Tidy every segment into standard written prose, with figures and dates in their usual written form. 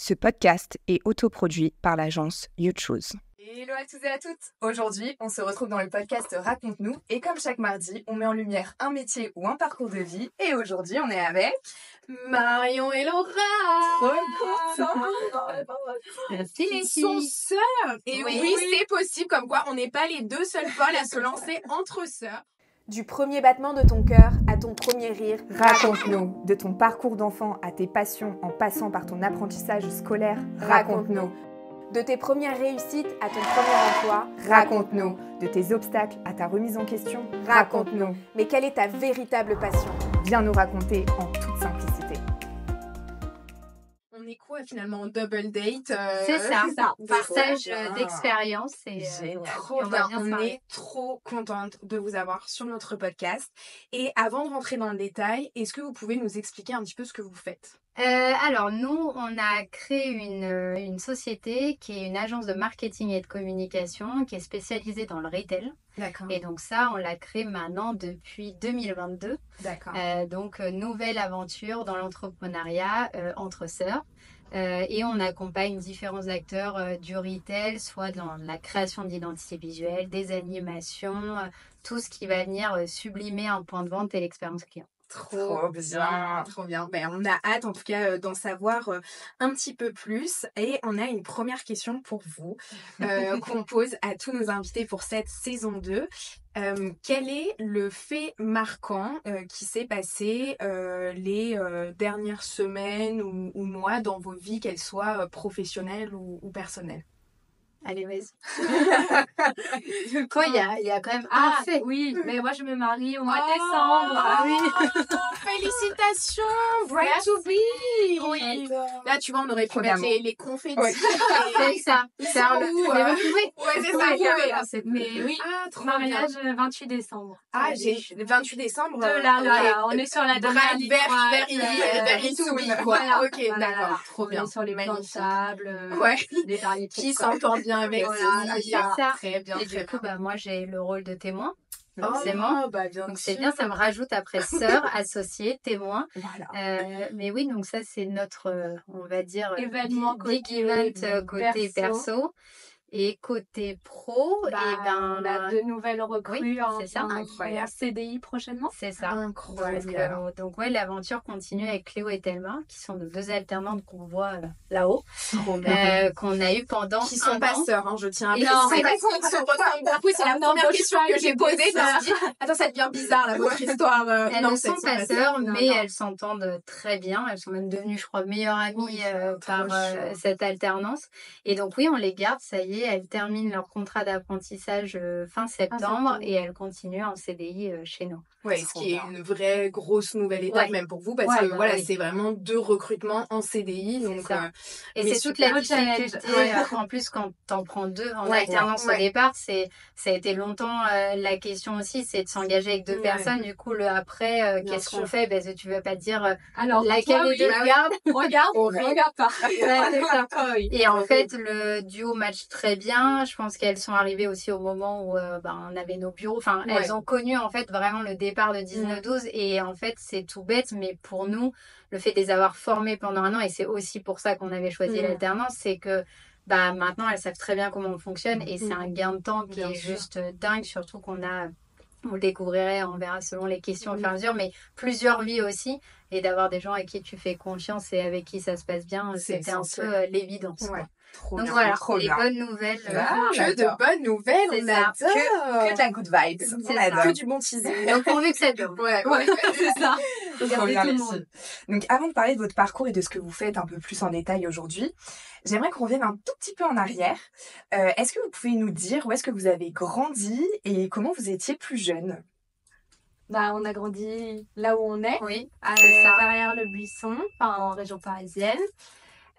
Ce podcast est autoproduit par l'agence YouChoose. Hello à tous et à toutes. Aujourd'hui, on se retrouve dans le podcast Raconte-nous et comme chaque mardi, on met en lumière un métier ou un parcours de vie et aujourd'hui, on est avec Marion et Laura. Merci les filles. Sont sœurs. Et oui, c'est possible, comme quoi on n'est pas les deux seules folles à se lancer entre sœurs. Du premier battement de ton cœur à ton premier rire, Raconte-nous. De ton parcours d'enfant à tes passions en passant par ton apprentissage scolaire, raconte-nous. de tes premières réussites à ton premier emploi, Raconte-nous. De tes obstacles à ta remise en question, raconte-nous. Mais quelle est ta véritable passion? Viens nous raconter en toute simplicité. On est quoi finalement, double date C'est ça. Partage Trop d'expérience. Trop bien. On est trop contente de vous avoir sur notre podcast. Et avant de rentrer dans le détail, est-ce que vous pouvez nous expliquer un petit peu ce que vous faites? Alors nous, on a créé une société qui est une agence de marketing et de communication qui est spécialisée dans le retail. D'accord. Et donc ça, on l'a créé maintenant depuis 2022. D'accord. Donc nouvelle aventure dans l'entrepreneuriat entre sœurs. Et on accompagne différents acteurs du retail, soit dans la création d'identité visuelle, des animations, tout ce qui va venir sublimer un point de vente et l'expérience client. Trop bien, trop bien. Ben, on a hâte en tout cas d'en savoir un petit peu plus. Et on a une première question pour vous qu'on pose à tous nos invités pour cette saison 2. Quel est le fait marquant qui s'est passé les dernières semaines ou mois dans vos vies, qu'elles soient professionnelles ou personnelles? Allez, vas-y. Quoi, il y a quand même un fait. Oui, mais moi je me marie au mois de décembre. Ah oui. Félicitations, bright to be. Oui. Là, tu vois, on aurait pu mettre les confettis. Ouais. C'est ça. C'est un Ouais, c'est ça. Mais oui, trop mariage bien. 28 décembre. Ah, j'ai 28 décembre. Là, on est sur la dernière ligne. Very to be, quoi. Voilà. Ok, d'accord, trop bien. On est sur les plans de sable. Ouais. Les derniers Qui s'entend bien avec Voilà, ça. c'est ça. Très bien. Et du coup, moi, j'ai le rôle de témoin. Forcément. Bien Donc c'est sûr. bien, ça me rajoute après sœur, associée, témoin. Voilà. Mais oui, donc ça c'est notre, on va dire, Événement big event côté perso. Et côté pro, on a de nouvelles recrues c'est ça, en CDI prochainement. C'est ça. Incroyable. Donc ouais, l'aventure continue avec Cléo et Thelma, qui sont nos deux alternantes qu'on voit là-haut, qu'on a eu pendant qui sont pas sœurs, hein, je tiens à Non, c'est la première question que j'ai posée. Je me suis dit, attends, ça devient bizarre là, votre histoire. Elles Non, ne sont pas sœurs, mais non. elles s'entendent très bien. Elles sont même devenues, je crois, meilleures amies par chouette. cette alternance. Et donc oui, on les garde, ça y est, elles terminent leur contrat d'apprentissage fin septembre et elles continuent en CDI chez nous. Ouais, ce qui est une vraie grosse nouvelle étape même pour vous, parce que voilà, c'est vraiment 2 recrutements en CDI. Donc, et c'est toute la difficulté. En plus, quand t'en prends 2 en alternance au départ, ça a été longtemps la question aussi, c'est de s'engager avec 2 personnes. Du coup, le après, qu'est-ce qu'on fait? Tu vas pas te dire alors laquelle des 2 regarde. Regarde pas. Et en fait, le duo match très bien. Je pense qu'elles sont arrivées aussi au moment où on avait nos bureaux. Enfin, elles ont connu en fait vraiment le départ de 19-12 et en fait c'est tout bête, mais pour nous le fait de les avoir formées pendant 1 an, et c'est aussi pour ça qu'on avait choisi l'alternance, c'est que maintenant elles savent très bien comment on fonctionne et c'est un gain de temps qui est juste dingue, surtout on le découvrirait, on verra selon les questions au fur et à mesure, mais plusieurs vies aussi, et d'avoir des gens à qui tu fais confiance et avec qui ça se passe bien, c'était un peu l'évidence. Donc voilà, les bonnes nouvelles. Que de bonnes nouvelles, on adore. Que de la good vibes. Que du bon teasing. Donc pourvu que ça dure. C'est ça. Trop bien, les filles. Donc avant de parler de votre parcours et de ce que vous faites un peu plus en détail aujourd'hui, j'aimerais qu'on revienne un tout petit peu en arrière. Est-ce que vous pouvez nous dire où est-ce que vous avez grandi et comment vous étiez plus jeune? On a grandi là où on est, derrière le Buisson, en région parisienne.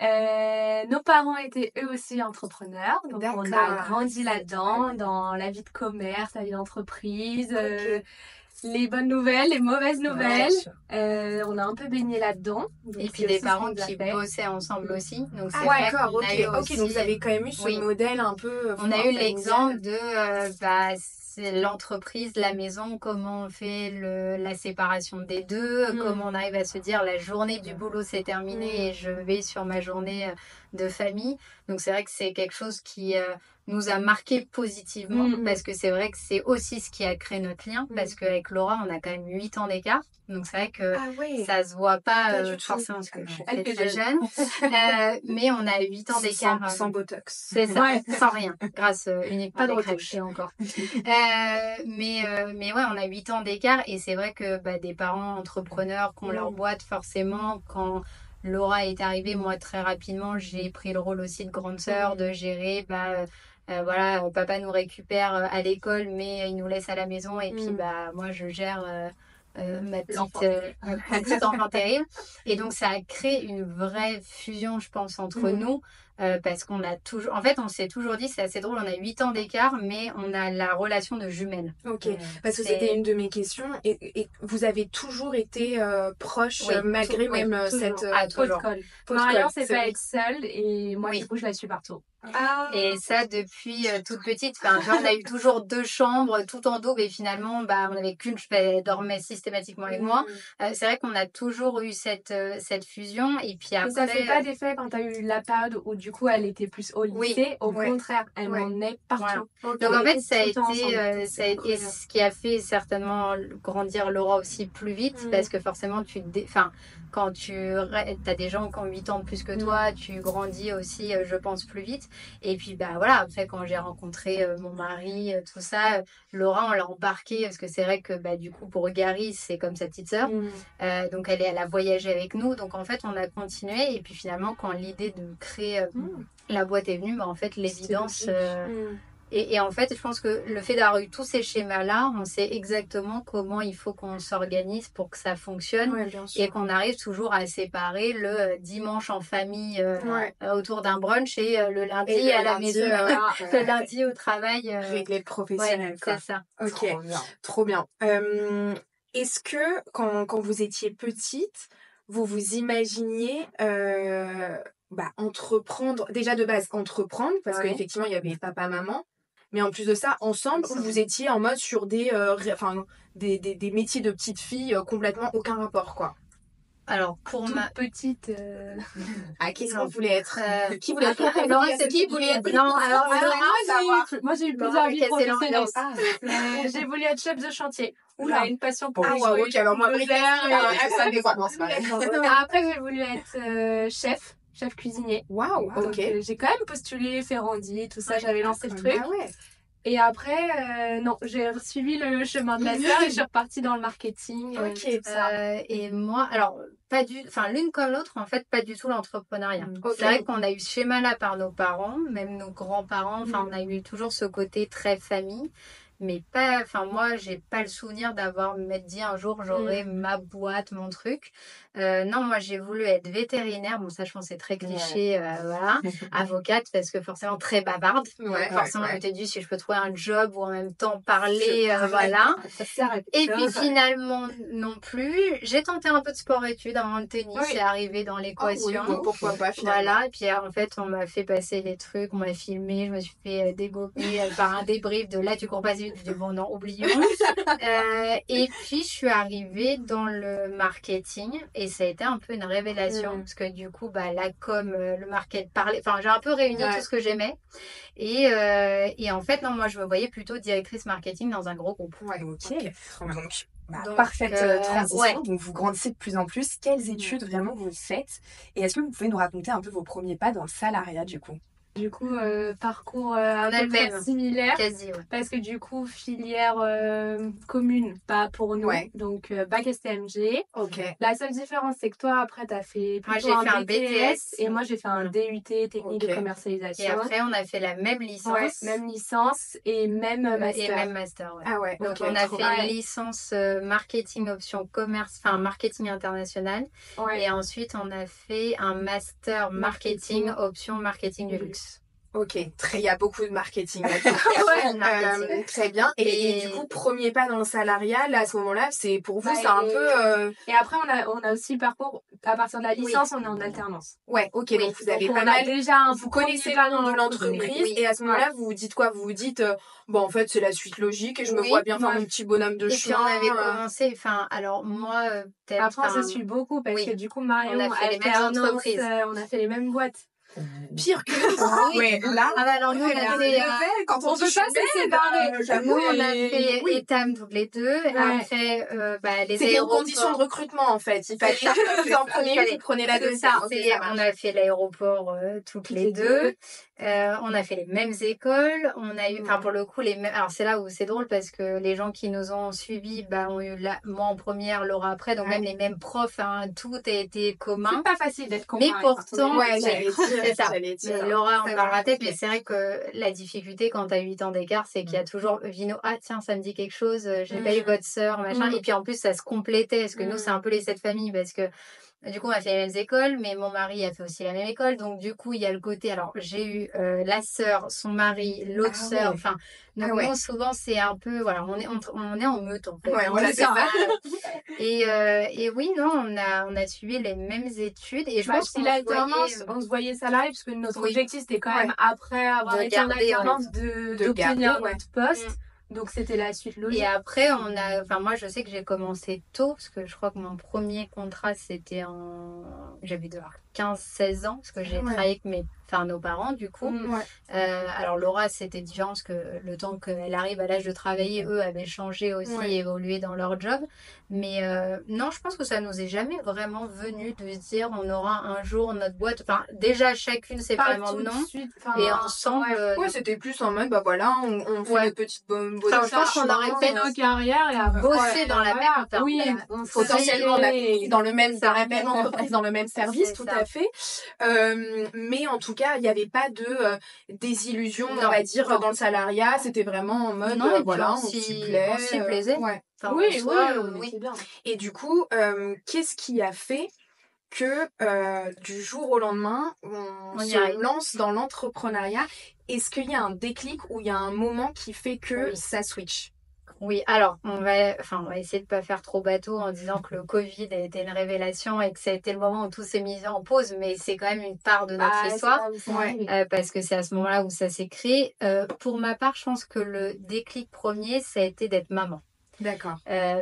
Nos parents étaient eux aussi entrepreneurs, donc on a grandi là-dedans, dans la vie de commerce, la vie d'entreprise, les bonnes nouvelles, les mauvaises nouvelles. On a un peu baigné là-dedans. Et puis des parents qui bossaient ensemble aussi. Donc c'est d'accord, ok. Aussi, Donc vous avez quand même eu ce modèle un peu. On a eu l'exemple de c'est l'entreprise, la maison, comment on fait la séparation des deux, comment on arrive à se dire la journée du boulot c'est terminé et je vais sur ma journée de famille. Donc c'est vrai que c'est quelque chose qui nous a marqué positivement parce que c'est vrai que c'est aussi ce qui a créé notre lien parce qu'avec Laura on a quand même 8 ans d'écart, donc c'est vrai que ça se voit pas forcément parce que je suis très jeune mais on a 8 ans d'écart sans botox, c'est ça, sans rien, grâce uniquement à des crèches encore mais ouais, on a 8 ans d'écart et c'est vrai que des parents entrepreneurs qui ont leur boîte, forcément quand Laura est arrivée, moi très rapidement j'ai pris le rôle aussi de grande sœur, de gérer voilà, papa nous récupère à l'école mais il nous laisse à la maison et puis moi je gère ma petite enfant terrible. Et donc ça a créé une vraie fusion, je pense, entre nous parce qu'on a toujours, en fait on s'est toujours dit, c'est assez drôle, on a 8 ans d'écart mais on a la relation de jumelles. Ok, parce que c'était une de mes questions et vous avez toujours été proches malgré même cette pot-de-colle. Marion c'est pas être seule et moi du coup je la suis partout. Et ça depuis toute petite, on a eu toujours 2 chambres tout en dos, mais finalement on n'avait qu'une, elle dormait systématiquement avec moi. C'est vrai qu'on a toujours eu cette fusion et puis après ça fait pas d'effet quand tu as eu la période où du coup elle était plus au lycée, au contraire elle m'emmenait partout. Donc en fait ça a été ce qui a fait certainement grandir Laura aussi plus vite parce que forcément quand tu as des gens qui ont 8 ans de plus que toi, tu grandis aussi je pense plus vite. Et puis voilà, après quand j'ai rencontré mon mari, tout ça, Laura on l'a embarquée parce que c'est vrai que du coup pour Gary c'est comme sa petite sœur, donc elle a voyagé avec nous, donc en fait on a continué et puis finalement quand l'idée de créer la boîte est venue, en fait l'évidence et en fait je pense que le fait d'avoir eu tous ces schémas là, on sait exactement comment il faut qu'on s'organise pour que ça fonctionne et qu'on arrive toujours à séparer le dimanche en famille autour d'un brunch et le lundi à la maison, le lundi au travail régler le professionnel c'est ça. Ok, trop bien. Est-ce que quand vous étiez petite vous vous imaginiez entreprendre, déjà de base entreprendre parce qu'effectivement il y avait papa maman, mais en plus de ça ensemble vous étiez en mode sur des métiers de petite fille complètement aucun rapport quoi? Alors pour ma petite qu'est-ce qu'on voulait être qui voulait être Laura, c'est qui voulait être moi j'ai eu plusieurs vies professionnelles. J'ai voulu être chef de chantier. Une passion pour ok, alors moi après j'ai voulu être chef cuisinier. Waouh, ok. J'ai quand même postulé Ferrandi, tout ça, j'avais lancé le truc. Et après, non, j'ai suivi le chemin de la sœur et je suis repartie dans le marketing. Et moi, alors, l'une comme l'autre, en fait, pas du tout l'entrepreneuriat. C'est vrai qu'on a eu ce schéma-là par nos parents, même nos grands-parents, on a eu toujours ce côté très famille. Mais moi j'ai pas le souvenir d'avoir m'être dit un jour j'aurai ma boîte, mon truc. Non, moi j'ai voulu être vétérinaire, bon ça je pense c'est très cliché, voilà, avocate parce que forcément très bavarde, forcément je m'étais dit si je peux trouver un job ou en même temps parler, voilà. Et puis finalement non plus, j'ai tenté un peu de sport-études avant le tennis, c'est arrivé dans l'équation. Pourquoi pas finalement. Voilà, et puis en fait on m'a fait passer des trucs, on m'a filmé, je me suis fait dégoper par un débrief de là tu cours pas vite. Je dis bon non, oublions. Et puis je suis arrivée dans le marketing et ça a été un peu une révélation parce que du coup la com, le market j'ai un peu réuni tout ce que j'aimais et en fait non, moi je me voyais plutôt directrice marketing dans un gros groupe. Donc, parfaite transition. Donc vous grandissez de plus en plus. Quelles études vraiment vous faites et est-ce que vous pouvez nous raconter un peu vos premiers pas dans le salariat du coup? Du coup, parcours un peu similaire. Quasi, parce que du coup, filière commune, pas pour nous. Donc, bac STMG. La seule différence, c'est que toi, après, tu as fait plutôt un BTS. Et moi, j'ai fait un DUT, technique de commercialisation. Et après, on a fait la même licence. Même licence et même master. Et même master, Donc, on a fait une licence marketing option commerce, marketing international. Et ensuite, on a fait un master marketing option marketing du luxe. Ok, il y a beaucoup de marketing là-dessus. Très bien. Et du coup, premier pas dans le salariat, là, à ce moment-là, c'est pour vous, c'est un peu... Et après, on a aussi le parcours, à partir de la licence, on est en alternance. Ouais, ok, donc vous avez pas mal... déjà vous connaissez pas le nom de l'entreprise, et à ce moment-là, vous vous dites quoi? Vous vous dites, bon, en fait, c'est la suite logique, et je me vois bien faire mon petit bonhomme de chemin. Et puis on avait commencé, enfin, alors moi, peut-être... Après, on se suit beaucoup, parce que du coup, Marion, on a fait les mêmes entreprises. On a fait les mêmes boîtes. Pire que ouais, là. Ah bah alors nous on a fait quand on peut pas se séparer. Nous on a fait Etam toutes les deux. Après les aéroports. C'est une condition de recrutement en fait. Il fallait que en premier vous prenez la deuxième. On a fait l'aéroport toutes les deux. On a fait les mêmes écoles. On a eu, enfin pour le coup les mêmes. Alors c'est là où c'est drôle parce que les gens qui nous ont suivis, ont eu moi en première, Laura après, donc même les mêmes profs. Hein, tout a été commun. C'est pas facile d'être commun. Mais pourtant, c'est ça. Mais Laura en parlera peut-être, mais c'est vrai que la difficulté quand t'as 8 ans d'écart, c'est qu'il y a toujours Vino, ah tiens, ça me dit quelque chose, j'ai pas eu votre sœur, machin. Et puis en plus, ça se complétait, parce que nous, c'est un peu les 7 familles, parce que du coup, on a fait les mêmes écoles, mais mon mari a fait aussi la même école. Donc, du coup, il y a le côté... Alors, j'ai eu la sœur, son mari, l'autre sœur. Enfin, donc, nous, souvent, c'est un peu... Voilà, on est en meute, en fait. Ouais, voilà, c'est ça. Et oui, non, on a suivi les mêmes études. Et je pense que l'alternance, on se voyait salarié, parce que notre objectif, c'était quand même, après avoir été en alternance, d'obtenir notre poste. Donc, c'était la suite logique. Et après, moi, je sais que j'ai commencé tôt, parce que je crois que mon premier contrat, c'était j'avais 15-16 ans, parce que j'ai travaillé avec nos parents, du coup. Alors, Laura, c'était différent, parce que le temps qu'elle arrive à l'âge de travailler, eux avaient changé aussi, évolué dans leur job. Mais non, je pense que ça nous est jamais vraiment venu de se dire, on aura un jour notre boîte. Enfin, déjà, chacune, c'est vraiment non. Et ensemble... c'était plus en mode, on fait une petite bonne je pense qu'on aurait fait nos carrières et bosser dans la même... Oui, potentiellement, dans la même entreprise, dans le même service, tout à fait. Mais en tout cas, il n'y avait pas de désillusion, on va dire, dans le salariat. C'était vraiment en mode, on s'y plaisait. Oui. Bien. Et du coup, qu'est-ce qui a fait que du jour au lendemain, on se lance dans l'entrepreneuriat? Est-ce qu'il y a un déclic ou il y a un moment qui fait que ça switch? Oui, alors on va essayer de pas faire trop bateau en disant que le Covid a été une révélation et que ça a été le moment où tout s'est mis en pause, mais c'est quand même une part de notre histoire parce que c'est à ce moment-là où ça s'est créé. Pour ma part, je pense que le déclic premier, ça a été d'être maman. D'accord.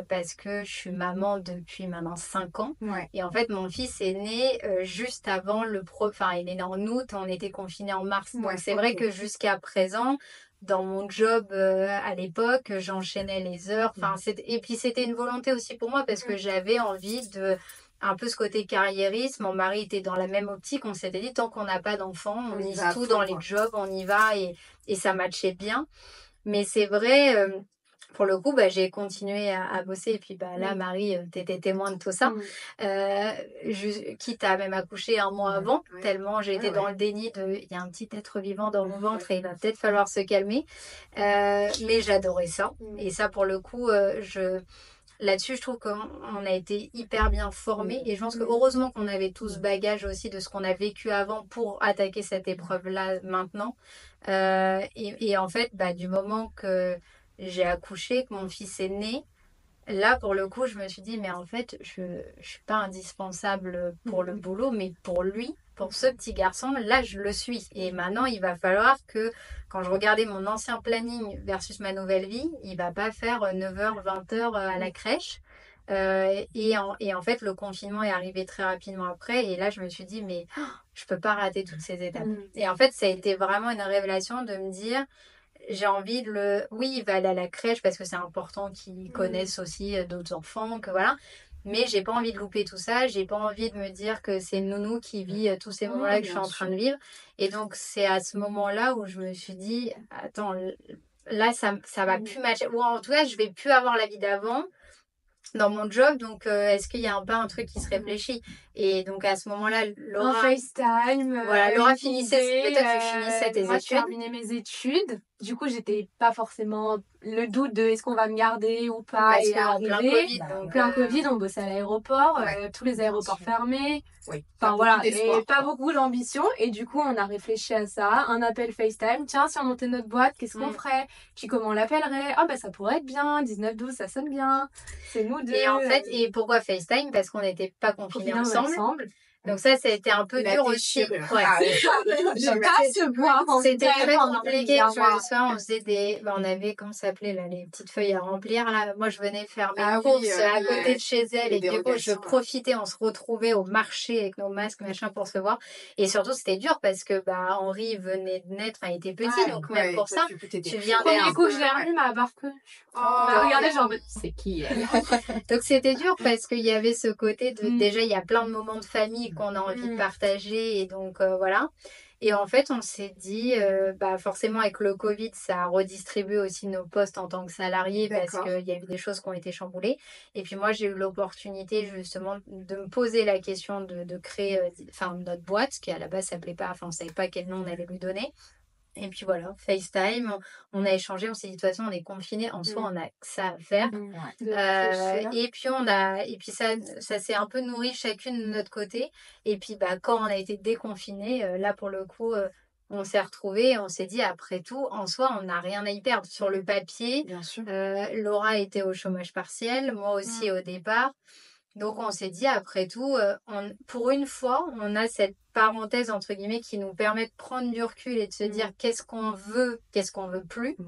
Parce que je suis maman depuis maintenant 5 ans. Et en fait, mon fils est né juste avant il est né en août, on était confinés en mars. Donc c'est vrai que jusqu'à présent, dans mon job à l'époque, j'enchaînais les heures. Et puis c'était une volonté aussi pour moi parce que j'avais envie de un peu ce côté carriériste. Mon mari était dans la même optique. On s'était dit, tant qu'on n'a pas d'enfants, on mise tout dans les jobs, on y va et ça matchait bien. Mais c'est vrai... pour le coup, j'ai continué à bosser. Et puis là, Marie, t'étais témoin de tout ça. Quitte à même accoucher un mois avant, tellement j'ai été dans le déni il y a un petit être vivant dans mon ventre et il va peut-être falloir se calmer. Mais j'adorais ça. Et ça, pour le coup, là-dessus, je trouve qu'on a été hyper bien formés. Et je pense que heureusement qu'on avait tout ce bagage aussi de ce qu'on a vécu avant pour attaquer cette épreuve-là maintenant. Et en fait, du moment que j'ai accouché, que mon fils est né, là, pour le coup, je me suis dit, mais en fait, je suis pas indispensable pour le boulot, mais pour lui, pour ce petit garçon, là, je le suis. Et maintenant, il va falloir que, quand je regardais mon ancien planning versus ma nouvelle vie, il va pas faire 9h, 20h à la crèche. Et en fait, le confinement est arrivé très rapidement après. Et là, je me suis dit, mais je peux pas rater toutes ces étapes. Et en fait, ça a été vraiment une révélation de me dire... J'ai envie il va aller à la crèche parce que c'est important qu'ils connaissent aussi d'autres enfants, que voilà. Mais j'ai pas envie de louper tout ça. J'ai pas envie de me dire que c'est Nounou qui vit tous ces moments-là que je suis en train de vivre. Et donc, c'est à ce moment-là où je me suis dit, attends, là, ça va plus matcher. Ou en tout cas, je vais plus avoir la vie d'avant dans mon job. Donc, est-ce qu'il y a pas un truc qui se réfléchit? Et donc à ce moment-là, Laura... En FaceTime. Voilà, Laura finissait, peut-être que tu finissais tes moi, études. Moi, je terminais mes études. Du coup, j'étais pas forcément le doute de est-ce qu'on va me garder ou pas. Parce qu'en plein Covid. Plein Covid, on bossait à l'aéroport, tous les aéroports fermés. Oui. Enfin voilà, et pas beaucoup d'ambition. Et du coup, on a réfléchi à ça. Un appel FaceTime. Tiens, si on montait notre boîte, qu'est-ce qu'on ferait? Puis comment on l'appellerait? Ah, bah ça pourrait être bien. 19-12, ça sonne bien. C'est nous deux. Et en fait, et pourquoi FaceTime? Parce qu'on n'était pas confinés ensemble. Donc ça a été un peu dur aussi. Ouais. C'était très compliqué. Tu vois, le soir, on faisait on avait, comment ça s'appelait, là, les petites feuilles à remplir, là. Moi, je venais faire mes courses à côté de chez elle. Et du coup, je profitais, on se retrouvait au marché avec nos masques, machin, pour se voir. Et surtout, c'était dur parce que, Henri venait de naître, il était petit. Donc, même pour ça, tu viens du coup, je l'ai revu, ma barre que. Regardez, genre, c'est qui elle? Donc, c'était dur parce qu'il y avait ce côté de, déjà, il y a plein de moments de famille qu'on a envie de partager et donc voilà. Et en fait, on s'est dit, forcément avec le Covid, ça a redistribué aussi nos postes en tant que salariés parce qu'il y a eu des choses qui ont été chamboulées. Et puis moi, j'ai eu l'opportunité justement de me poser la question de créer notre boîte, qui à la base s'appelait pas, on savait pas quel nom on allait lui donner. Et puis voilà, FaceTime, on a échangé, on s'est dit de toute façon on est confinés, en soi on a que ça à faire. Et puis ça s'est un peu nourri chacune de notre côté. Et puis quand on a été déconfinés, là pour le coup on s'est retrouvés, on s'est dit après tout, en soi on n'a rien à y perdre. Sur le papier, bien sûr. Laura était au chômage partiel, moi aussi au départ. Donc on s'est dit après tout, pour une fois, on a cette parenthèse entre guillemets qui nous permet de prendre du recul et de se dire qu'est-ce qu'on veut plus.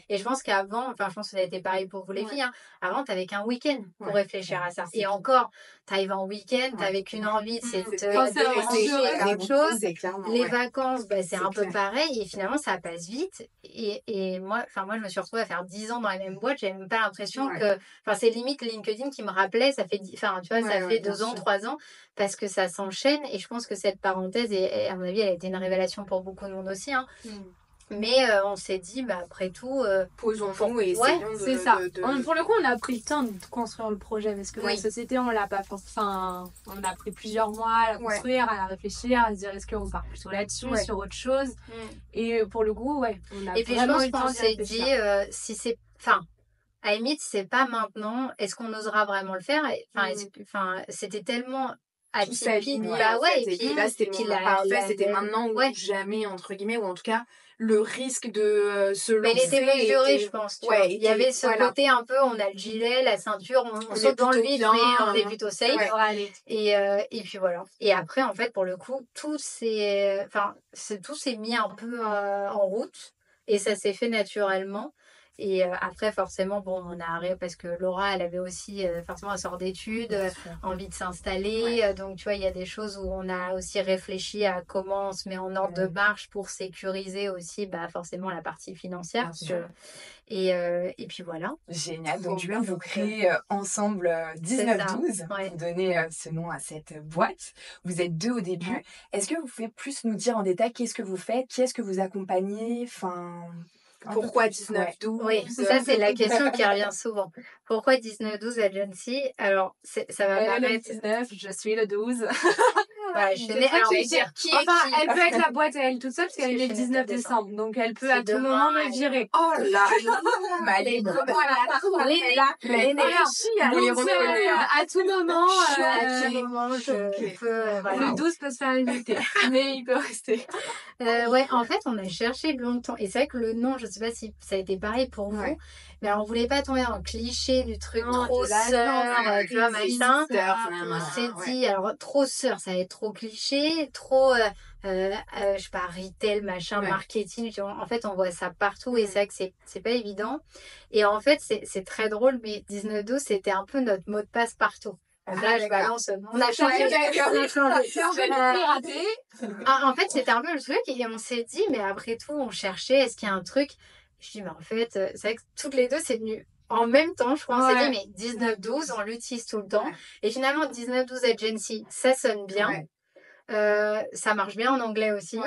Et je pense qu'avant, je pense que ça a été pareil pour vous les filles, avant t'avais qu'un week-end pour réfléchir à ça. Et encore, t'arrives en week-end, t'avais qu'une envie, c'est de réfléchir à quelque chose. Les vacances, c'est un peu pareil et finalement ça passe vite. Et moi je me suis retrouvée à faire 10 ans dans la même boîte, j'avais même pas l'impression que, c'est limite LinkedIn qui me rappelait, ça fait, ça fait 2 ans, 3 ans, parce que ça s'enchaîne et je pense que cette parenthèse, et à mon avis, elle a été une révélation pour beaucoup de monde aussi. Mais on s'est dit, après tout, posons-nous et essayons c'est ça. Pour le coup, on a pris le temps de construire le projet parce que la société, on l'a pas. On a pris plusieurs mois à la construire, à la réfléchir, à se dire est-ce qu'on part plutôt là-dessus, sur autre chose. Et pour le coup, on a et puis je pense qu'on s'est dit, si c'est, à la limite, c'est pas maintenant, est-ce qu'on osera vraiment le faire? C'était tellement atypique. Et puis là, c'était le moment parfait, c'était maintenant ou jamais, entre guillemets, ou en tout cas, le risque de se lancer. Mais il était mesuré, je pense. Il y avait ce côté un peu, on a le gilet, la ceinture, on saute dans le vide, mais on est plutôt safe. Et puis voilà. Et après, en fait, pour le coup, tout s'est mis un peu en route et ça s'est fait naturellement. Et après, forcément, on a arrêté parce que Laura, elle avait aussi, forcément, elle sort d'études, envie de s'installer. Donc, tu vois, il y a des choses où on a aussi réfléchi à comment on se met en ordre de marche pour sécuriser aussi, forcément, la partie financière. Et puis voilà. Génial. Donc, du coup, vous créez ensemble 19-12. Vous donnez ce nom à cette boîte. Vous êtes 2 au début. Est-ce que vous pouvez plus nous dire en détail qu'est-ce que vous faites? Qui est-ce que vous accompagnez? Pourquoi 19-12? Oui, ça c'est la question qui revient souvent. Pourquoi 19-12 agency? Alors, ça va paraître... 19, je suis le 12. Je vais dire qui est qui. Elle peut être la boîte à elle toute seule parce qu'elle est le 19 décembre. Donc elle peut à tout moment me virer. Oh là là. À tout moment, je peux... Le 12 peut se faire éviter, mais il peut rester. En fait, on a cherché longtemps. Et c'est vrai que le nom, je sais pas si ça a été pareil pour vous. Mais alors, on voulait pas tomber dans le cliché du truc trop sœur, tu vois, machin. On s'est dit, alors, trop sœur, ça va être trop cliché, trop, je sais pas, retail, machin, marketing. En fait, on voit ça partout et c'est vrai que c'est pas évident. Et en fait, c'est très drôle, mais 19-12, c'était un peu notre mot de passe partout. Donc là, je balance. On a changé. En fait, c'était un peu le truc et on s'est dit, mais après tout, on cherchait, est-ce qu'il y a un truc? Je dis, mais en fait, c'est vrai que toutes les deux, c'est venu en même temps, je crois. On s'est dit, mais 19-12, on l'utilise tout le temps. Et finalement, 19-12 agency, ça sonne bien. Ça marche bien en anglais aussi.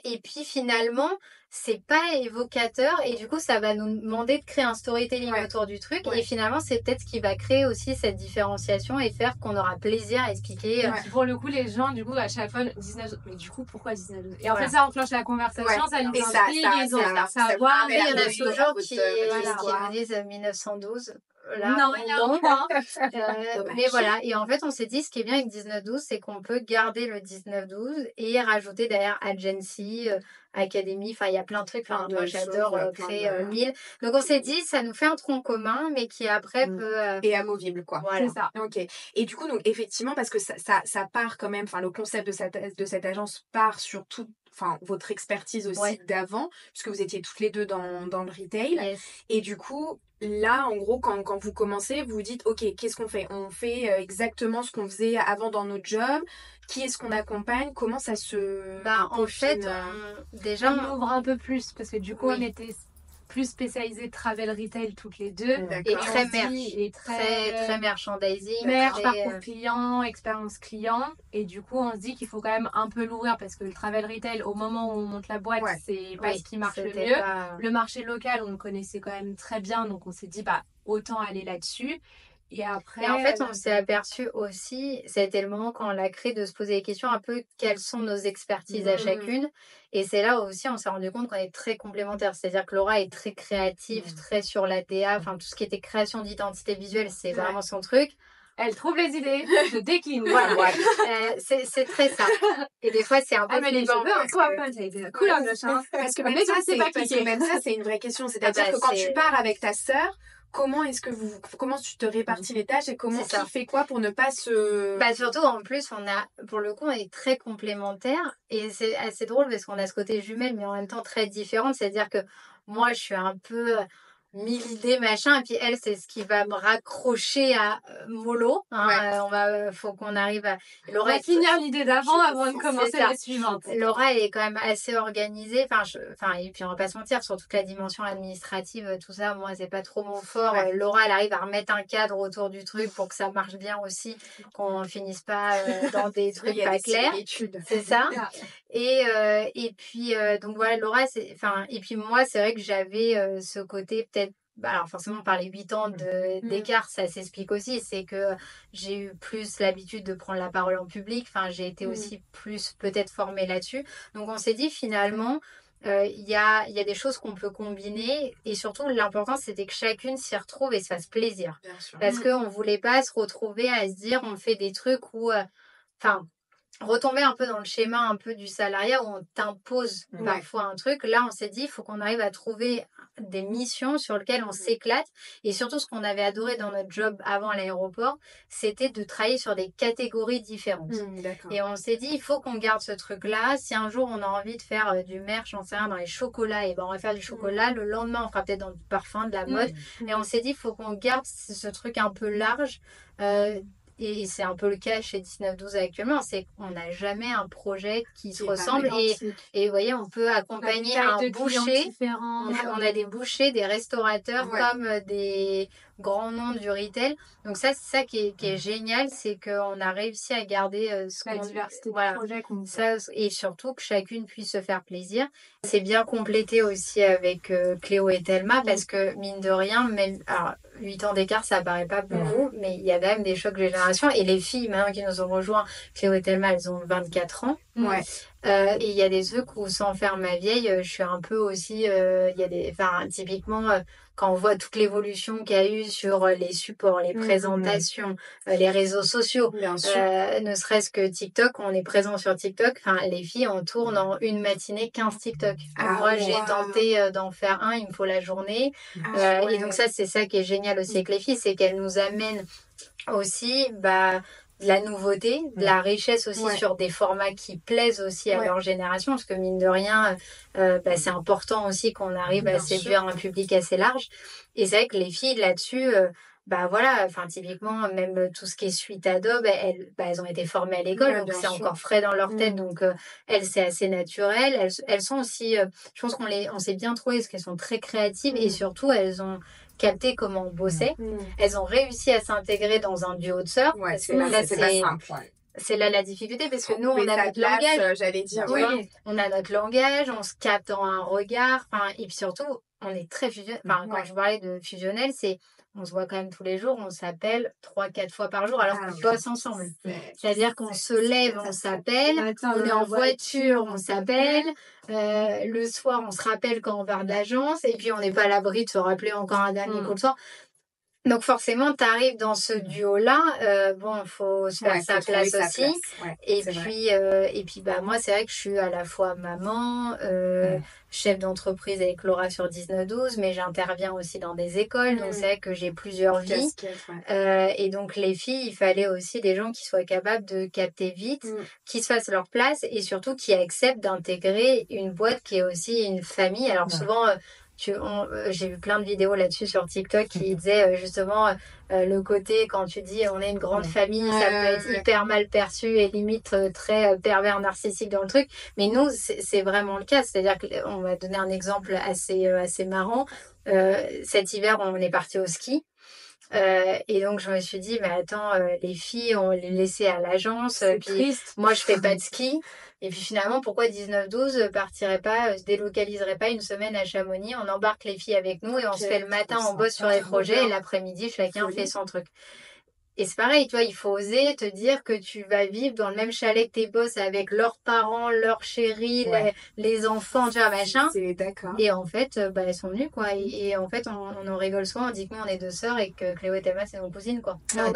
Et puis finalement, c'est pas évocateur et du coup, ça va nous demander de créer un storytelling autour du truc. Et finalement, c'est peut-être ce qui va créer aussi cette différenciation et faire qu'on aura plaisir à expliquer. Pour le coup, les gens, du coup, à chaque fois, 19... Mais du coup, pourquoi 19 Et en fait, ça enclenche la conversation, ça nous inspire, ils ont savoir. Il y en a toujours qui me disent 1912. Là, non, il y a un mais voilà, et en fait on s'est dit ce qui est bien avec 1912 c'est qu'on peut garder le 1912 et rajouter derrière agency, académie, enfin il y a plein de trucs, enfin moi j'adore créer 1000, donc on s'est dit ça nous fait un tronc commun mais qui après peut et amovible quoi. Voilà. C'est ça. Ok. Et du coup donc effectivement parce que ça part quand même, enfin le concept de cette agence part sur tout, enfin votre expertise aussi d'avant puisque vous étiez toutes les deux dans le retail. Et du coup là, en gros, quand vous commencez, vous vous dites, ok, qu'est-ce qu'on fait? On fait exactement ce qu'on faisait avant dans notre job. Qui est-ce qu'on accompagne? Comment ça se... en fait, déjà... On ouvre un peu plus, parce que du coup, on était plus spécialisées travel retail toutes les deux. Et très merch. Et très merchandising. Merch, parcours client, expérience client. Et du coup, on se dit qu'il faut quand même un peu l'ouvrir, parce que le travel retail, au moment où on monte la boîte, c'est pas ce qui marche le mieux. Le marché local, on le connaissait quand même très bien, donc on s'est dit, autant aller là-dessus. Et après... Et en fait, on s'est aperçu aussi, ça a été le moment quand on l'a créé, de se poser des questions un peu quelles sont nos expertises à chacune. Et c'est là aussi, on s'est rendu compte qu'on est très complémentaires. C'est-à-dire que Laura est très créative, très sur la DA, enfin tout ce qui était création d'identité visuelle, c'est vraiment son truc. Elle trouve les idées, je décline. Voilà. C'est très ça. Et des fois, c'est un peu... mais les cheveux, toi, ça a été cool, parce que même ça, c'est une vraie question. C'est-à-dire que quand tu pars avec ta sœur, comment tu te répartis les tâches et comment tu fais quoi pour ne pas se... surtout, en plus, pour le coup, on est très complémentaires et c'est assez drôle parce qu'on a ce côté jumelle, mais en même temps très différent. C'est-à-dire que moi, je suis un peu... mille idées machin et puis elle c'est ce qui va me raccrocher à mollo faut qu'on arrive à Laura, on va finir l'idée d'avant avant de commencer la suivante. Laura elle est quand même assez organisée et puis on va pas se mentir sur toute la dimension administrative, tout ça moi c'est pas trop mon fort. Laura elle arrive à remettre un cadre autour du truc pour que ça marche bien aussi, qu'on finisse pas dans des trucs pas clairs, c'est ça. Et puis donc voilà, Laura et puis moi c'est vrai que j'avais ce côté peut-être, alors forcément par les 8 ans d'écart ça s'explique aussi, c'est que j'ai eu plus l'habitude de prendre la parole en public, j'ai été aussi plus peut-être formée là-dessus, donc on s'est dit finalement il y a des choses qu'on peut combiner et surtout l'important c'était que chacune s'y retrouve et se fasse plaisir, parce qu'on voulait pas se retrouver à se dire on fait des trucs où retomber un peu dans le schéma un peu du salariat où on t'impose parfois un truc. Là, on s'est dit, il faut qu'on arrive à trouver des missions sur lesquelles on s'éclate. Et surtout, ce qu'on avait adoré dans notre job avant l'aéroport, c'était de travailler sur des catégories différentes. Et on s'est dit, il faut qu'on garde ce truc-là. Si un jour, on a envie de faire du merch, j'en sais rien, dans les chocolats, et on va faire du chocolat. Le lendemain, on fera peut-être dans du parfum, de la mode. Et on s'est dit, il faut qu'on garde ce truc un peu large. Et c'est un peu le cas chez 1912 actuellement, c'est qu'on n'a jamais un projet qui se ressemble. Et vous voyez, on peut accompagner un boucher. On a des bouchers, des restaurateurs comme des grands noms du retail. Donc ça, c'est ça qui est génial, c'est qu'on a réussi à garder la diversité de projets qu'on ça, et surtout que chacune puisse se faire plaisir. C'est bien complété aussi avec Cléo et Thelma, parce que mine de rien, même... Alors, 8 ans d'écart, ça paraît pas beaucoup, mais il y a quand même des chocs de génération. Et les filles, maintenant, qui nous ont rejoints, Cléo et Thelma, elles ont 24 ans. Et il y a des trucs où, sans faire ma vieille, je suis un peu aussi... il y a des... typiquement, quand on voit toute l'évolution qu'il y a eu sur les supports, les présentations, les réseaux sociaux, ne serait-ce que TikTok, on est présent sur TikTok. Les filles, on tourne en une matinée 15 TikTok. Moi, j'ai tenté d'en faire un, il me faut la journée. Et donc ça, c'est ça qui est génial aussi avec les filles, c'est qu'elles nous amènent aussi... de la nouveauté, de la richesse aussi sur des formats qui plaisent aussi à leur génération, parce que mine de rien, c'est important aussi qu'on arrive à séduire un public assez large. Et c'est vrai que les filles là-dessus, typiquement, même tout ce qui est suite Adobe, elles ont été formées à l'école, donc c'est encore frais dans leur tête, donc elles, c'est assez naturel. Elles sont aussi, je pense on s'est bien trouvé parce qu'elles sont très créatives et surtout elles ont capté comment on bossait. Elles ont réussi à s'intégrer dans un duo de sœurs. Parce que là, c'est pas simple. c'est là la difficulté parce que nous, trouver on a sa notre place, langage. j'allais dire. Oui, Ouais. on a notre langage, on se capte en un regard. Et puis surtout, on est très fusionnel. Quand Ouais. je parlais de fusionnel, c'est on se voit quand même tous les jours, on s'appelle 3-4 fois par jour alors qu'on bosse ensemble. C'est-à-dire qu'on se lève, on s'appelle, on est en voiture, on s'appelle, le soir, on se rappelle quand on part de l'agence, et puis on n'est pas à l'abri de se rappeler encore un dernier coup le soir. Donc forcément, tu arrives dans ce duo-là, il faut se faire sa place aussi. Ouais, et puis, moi, c'est vrai que je suis à la fois maman, chef d'entreprise avec Laura sur 19-12, mais j'interviens aussi dans des écoles, donc c'est vrai que j'ai plusieurs vies. Et donc les filles, il fallait aussi des gens qui soient capables de capter vite, qui se fassent leur place et surtout qui acceptent d'intégrer une boîte qui est aussi une famille. Alors souvent... j'ai vu plein de vidéos là-dessus sur TikTok qui disaient justement le côté quand tu dis on est une grande famille, ça peut être hyper mal perçu et limite très pervers narcissique dans le truc. Mais nous, c'est vraiment le cas. C'est-à-dire qu'on va donner un exemple assez marrant. Cet hiver, on est parti au ski. Et donc je me suis dit mais attends, les filles on les laissait à l'agence, puis moi je fais pas de ski, et puis finalement pourquoi 19-12 partirait pas, se délocaliserait pas une semaine à Chamonix, on embarque les filles avec nous et on se fait le matin, on bosse sur les projets et l'après-midi chacun fait son truc. Et c'est pareil, tu vois, il faut oser te dire que tu vas vivre dans le même chalet que tes boss avec leurs parents, leurs chéris, les enfants, tu vois, machin. C'est d'accord. Et en fait, elles sont venues, quoi. Et en fait, on en rigole souvent, on dit que nous, on est 2 sœurs et que Cléo et Thelma, c'est nos cousines, quoi. En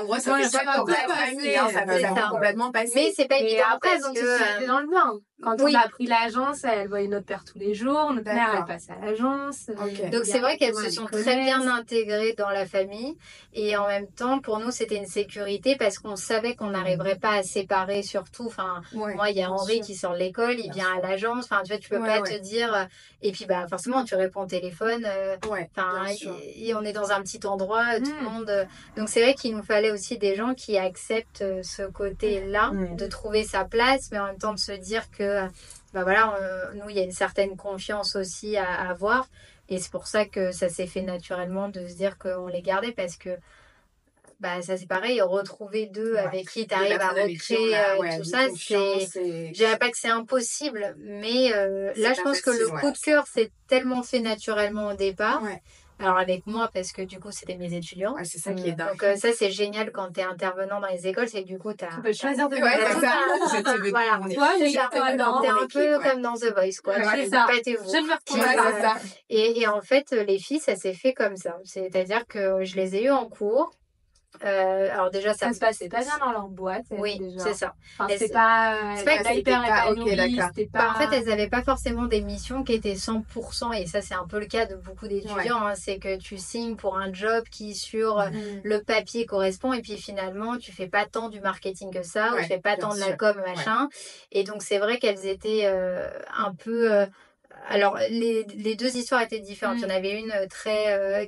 gros, ça fait ça dans la famille, ça fait complètement passer. Mais c'est pas évident après, parce donc que... dans le bain. Quand on a pris l'agence, elle voyait notre père tous les jours, notre mère, elle passe à l'agence. Donc c'est vrai qu'elles se sont très bien intégrées dans la famille. Et en même temps, pour nous, c'était une sécurité parce qu'on savait qu'on n'arriverait pas à séparer surtout. Enfin, moi, il y a Henri qui sort de l'école, il vient à l'agence. Enfin, tu vois, tu peux pas te dire... Et puis, forcément, tu réponds au téléphone. Et on est dans un petit endroit, tout le monde... Donc c'est vrai qu'il nous fallait aussi des gens qui acceptent ce côté-là, de trouver sa place, mais en même temps de se dire que nous, il y a une certaine confiance aussi à avoir. Et c'est pour ça que ça s'est fait naturellement de se dire qu'on les gardait parce que ça c'est pareil, retrouver deux avec qui tu arrives à recréer tout ça, je dirais pas que c'est impossible, mais là je pense que le coup de cœur c'est tellement fait naturellement au départ. Alors avec moi parce que du coup c'était mes étudiants. C'est ça qui est dingue. Donc ça c'est génial quand t'es intervenant dans les écoles, c'est que du coup tu peux choisir de voilà, t'es un peu comme dans The Voice quoi. C'est ça. Je ne me retrouve pas. Et en fait les filles ça s'est fait comme ça. C'est-à-dire que je les ai eues en cours. Alors déjà ça se passait pas bien dans leur boîte. Oui, déjà. c'est ça. Enfin, c'est pas hyper épanoui. En fait, elles n'avaient pas forcément des missions qui étaient 100%, et ça c'est un peu le cas de beaucoup d'étudiants. C'est que tu signes pour un job qui sur le papier correspond, et puis finalement tu fais pas tant du marketing que ça, ou tu fais pas tant de la com machin. Et donc c'est vrai qu'elles étaient un peu alors, les deux histoires étaient différentes. Il y en avait une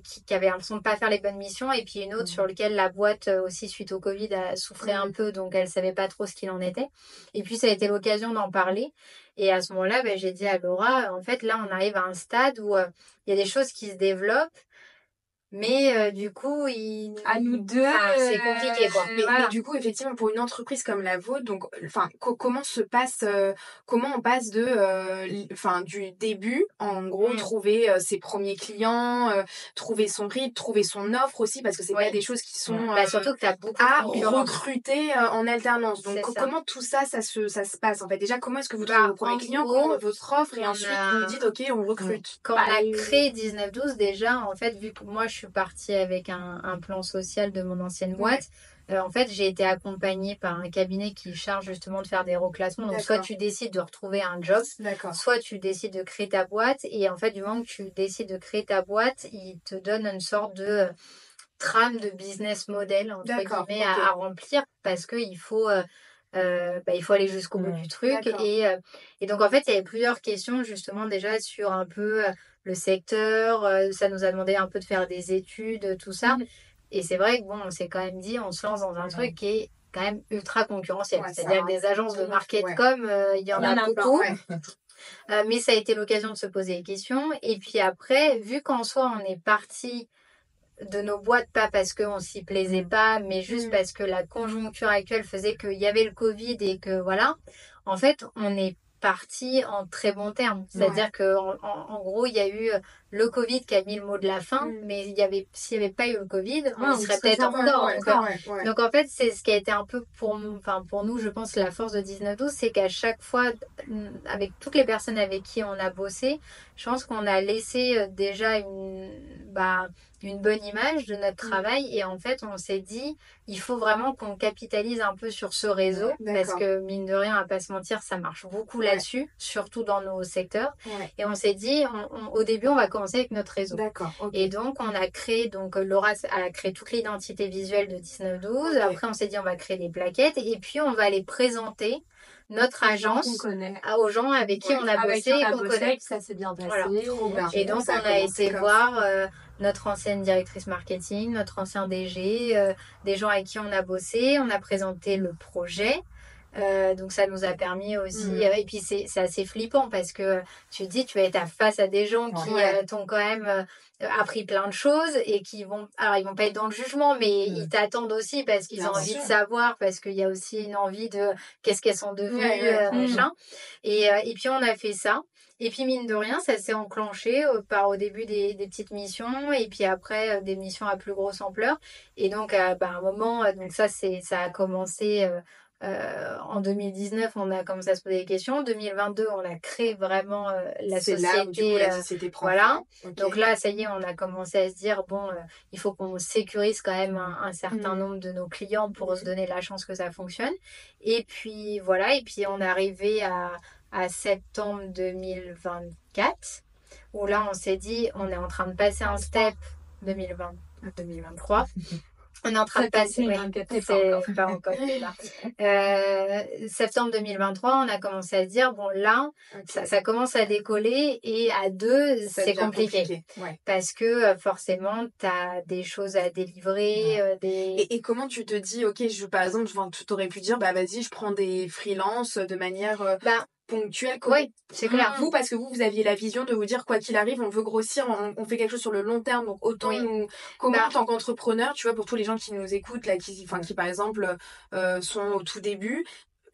qui avait l'impression de pas faire les bonnes missions, et puis une autre sur laquelle la boîte, aussi suite au Covid, a souffert un peu, donc elle savait pas trop ce qu'il en était. Et puis, ça a été l'occasion d'en parler. Et à ce moment-là, j'ai dit à Laura, en fait, là, on arrive à un stade où il y a des choses qui se développent. Mais du coup, à nous deux, c'est compliqué quoi. Mais du coup, effectivement, pour une entreprise comme la vôtre, donc, comment on passe du début, en gros, trouver ses premiers clients, trouver son rythme, trouver son offre aussi, parce que c'est pas des choses qui sont surtout que t'as beaucoup à recruter en alternance. Donc, comment tout ça se passe en fait. Déjà, comment est-ce que vous trouvez vos premiers clients, comment votre offre, et ensuite vous dites ok, on recrute. Quand on a créé 19-12, déjà, en fait, vu que moi je suis partie avec un plan social de mon ancienne boîte. En fait, j'ai été accompagnée par un cabinet qui charge justement de faire des reclassements. Donc, soit tu décides de retrouver un job, soit tu décides de créer ta boîte. Et en fait, du moment que tu décides de créer ta boîte, il te donne une sorte de trame de business model, entre guillemets, à remplir, parce qu'il faut... il faut aller jusqu'au bout du truc. Et donc, en fait, il y avait plusieurs questions, justement, déjà sur un peu le secteur. Ça nous a demandé un peu de faire des études, tout ça. Et c'est vrai que, on s'est quand même dit, on se lance dans un truc qui est quand même ultra concurrentiel. C'est-à-dire que des agences de market-com, il y en a beaucoup. Mais ça a été l'occasion de se poser des questions. Et puis après, vu qu'en soi, on est parti de nos boîtes, pas parce qu'on s'y plaisait pas, mais juste parce que la conjoncture actuelle faisait qu'il y avait le Covid et que voilà, en fait, on est parti en très bons termes. C'est-à-dire que en gros, il y a eu le Covid qui a mis le mot de la fin, mais s'il n'y avait pas eu le Covid, on y serait peut-être encore. Donc en fait, c'est ce qui a été un peu pour nous, je pense, la force de 19-12, c'est qu'à chaque fois, avec toutes les personnes avec qui on a bossé, je pense qu'on a laissé déjà une bonne image de notre travail et en fait on s'est dit il faut vraiment qu'on capitalise un peu sur ce réseau parce que mine de rien, à pas se mentir, ça marche beaucoup là-dessus, surtout dans nos secteurs et on s'est dit au début on va commencer avec notre réseau. Et donc on a créé, Laura a créé toute l'identité visuelle de 19-12, après on s'est dit on va créer des plaquettes et puis on va les présenter notre agence aux gens avec qui on a bossé et qu'on connaît. Ça s'est bien passé. Voilà. Et donc on a été voir notre ancienne directrice marketing, notre ancien DG, des gens avec qui on a bossé, on a présenté le projet. Donc ça nous a permis aussi et puis c'est assez flippant parce que tu te dis tu vas être face à des gens qui t'ont quand même appris plein de choses et qui vont alors ils vont pas être dans le jugement mais ils t'attendent aussi parce qu'ils ont envie de savoir parce qu'il y a aussi une envie de qu'est-ce qu'elles sont devenues machin et puis on a fait ça. Et puis mine de rien, ça s'est enclenché par au début des petites missions et puis après des missions à plus grosse ampleur. Et donc à un moment, donc ça a commencé en 2019, on a commencé à se poser des questions. En 2022, on a créé vraiment la société. Là où, du coup, la société prend. Voilà. Donc là, ça y est, on a commencé à se dire il faut qu'on sécurise quand même un certain nombre de nos clients pour se donner la chance que ça fonctionne. Et puis voilà. Et puis on est arrivé à septembre 2024 où là, on s'est dit on est en train de passer un step 2023. On est en train de passer, c'est pas encore là. Septembre 2023, on a commencé à se dire, bon là, ça commence à décoller et à deux, c'est compliqué. Parce que forcément, tu as des choses à délivrer. Et comment tu te dis, ok, par exemple, tu aurais pu dire, vas-y, je prends des freelances de manière... ponctuel. Oui, c'est clair. Vous, parce que vous aviez la vision de vous dire quoi qu'il arrive, on veut grossir, on fait quelque chose sur le long terme, donc autant nous... Comment, en tant qu'entrepreneur, tu vois, pour tous les gens qui nous écoutent, là, qui par exemple, sont au tout début,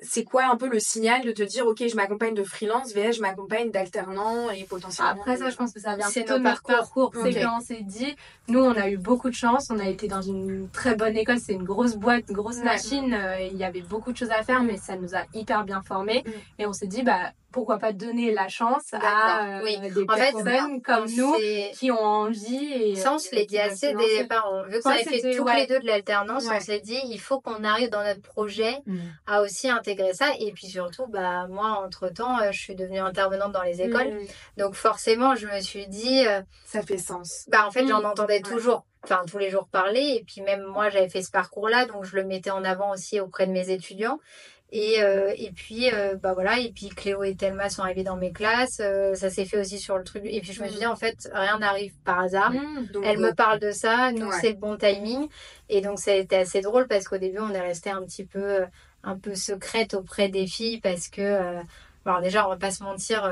c'est quoi un peu le signal de te dire, ok, je m'accompagne de freelance, VS, je m'accompagne d'alternants et potentiellement... Après ça, je pense que ça vient plutôt de notre parcours. C'est qu'on s'est dit, nous, on a eu beaucoup de chance, on a été dans une très bonne école, c'est une grosse boîte, une grosse machine, il y avait beaucoup de choses à faire, mais ça nous a hyper bien formés. Et on s'est dit, pourquoi pas donner la chance à des personnes comme nous qui ont envie. Et, ça, on se l'est dit assez dès les parents. Vu qu'on a fait tous les deux de l'alternance, on s'est dit, il faut qu'on arrive dans notre projet à aussi intégrer ça. Et puis surtout, moi, entre-temps, je suis devenue intervenante dans les écoles. Donc forcément, je me suis dit... ça fait sens. En fait, j'en entendais toujours. Enfin, tous les jours parler. Et puis même moi, j'avais fait ce parcours-là. Donc, je le mettais en avant aussi auprès de mes étudiants. Et puis voilà, et puis Cléo et Thelma sont arrivées dans mes classes, ça s'est fait aussi sur le truc et puis je me suis dit en fait rien n'arrive par hasard. Elle me parle de ça, nous c'est le bon timing et donc ça a été assez drôle parce qu'au début on est resté un peu secrète auprès des filles parce que alors déjà on va pas se mentir,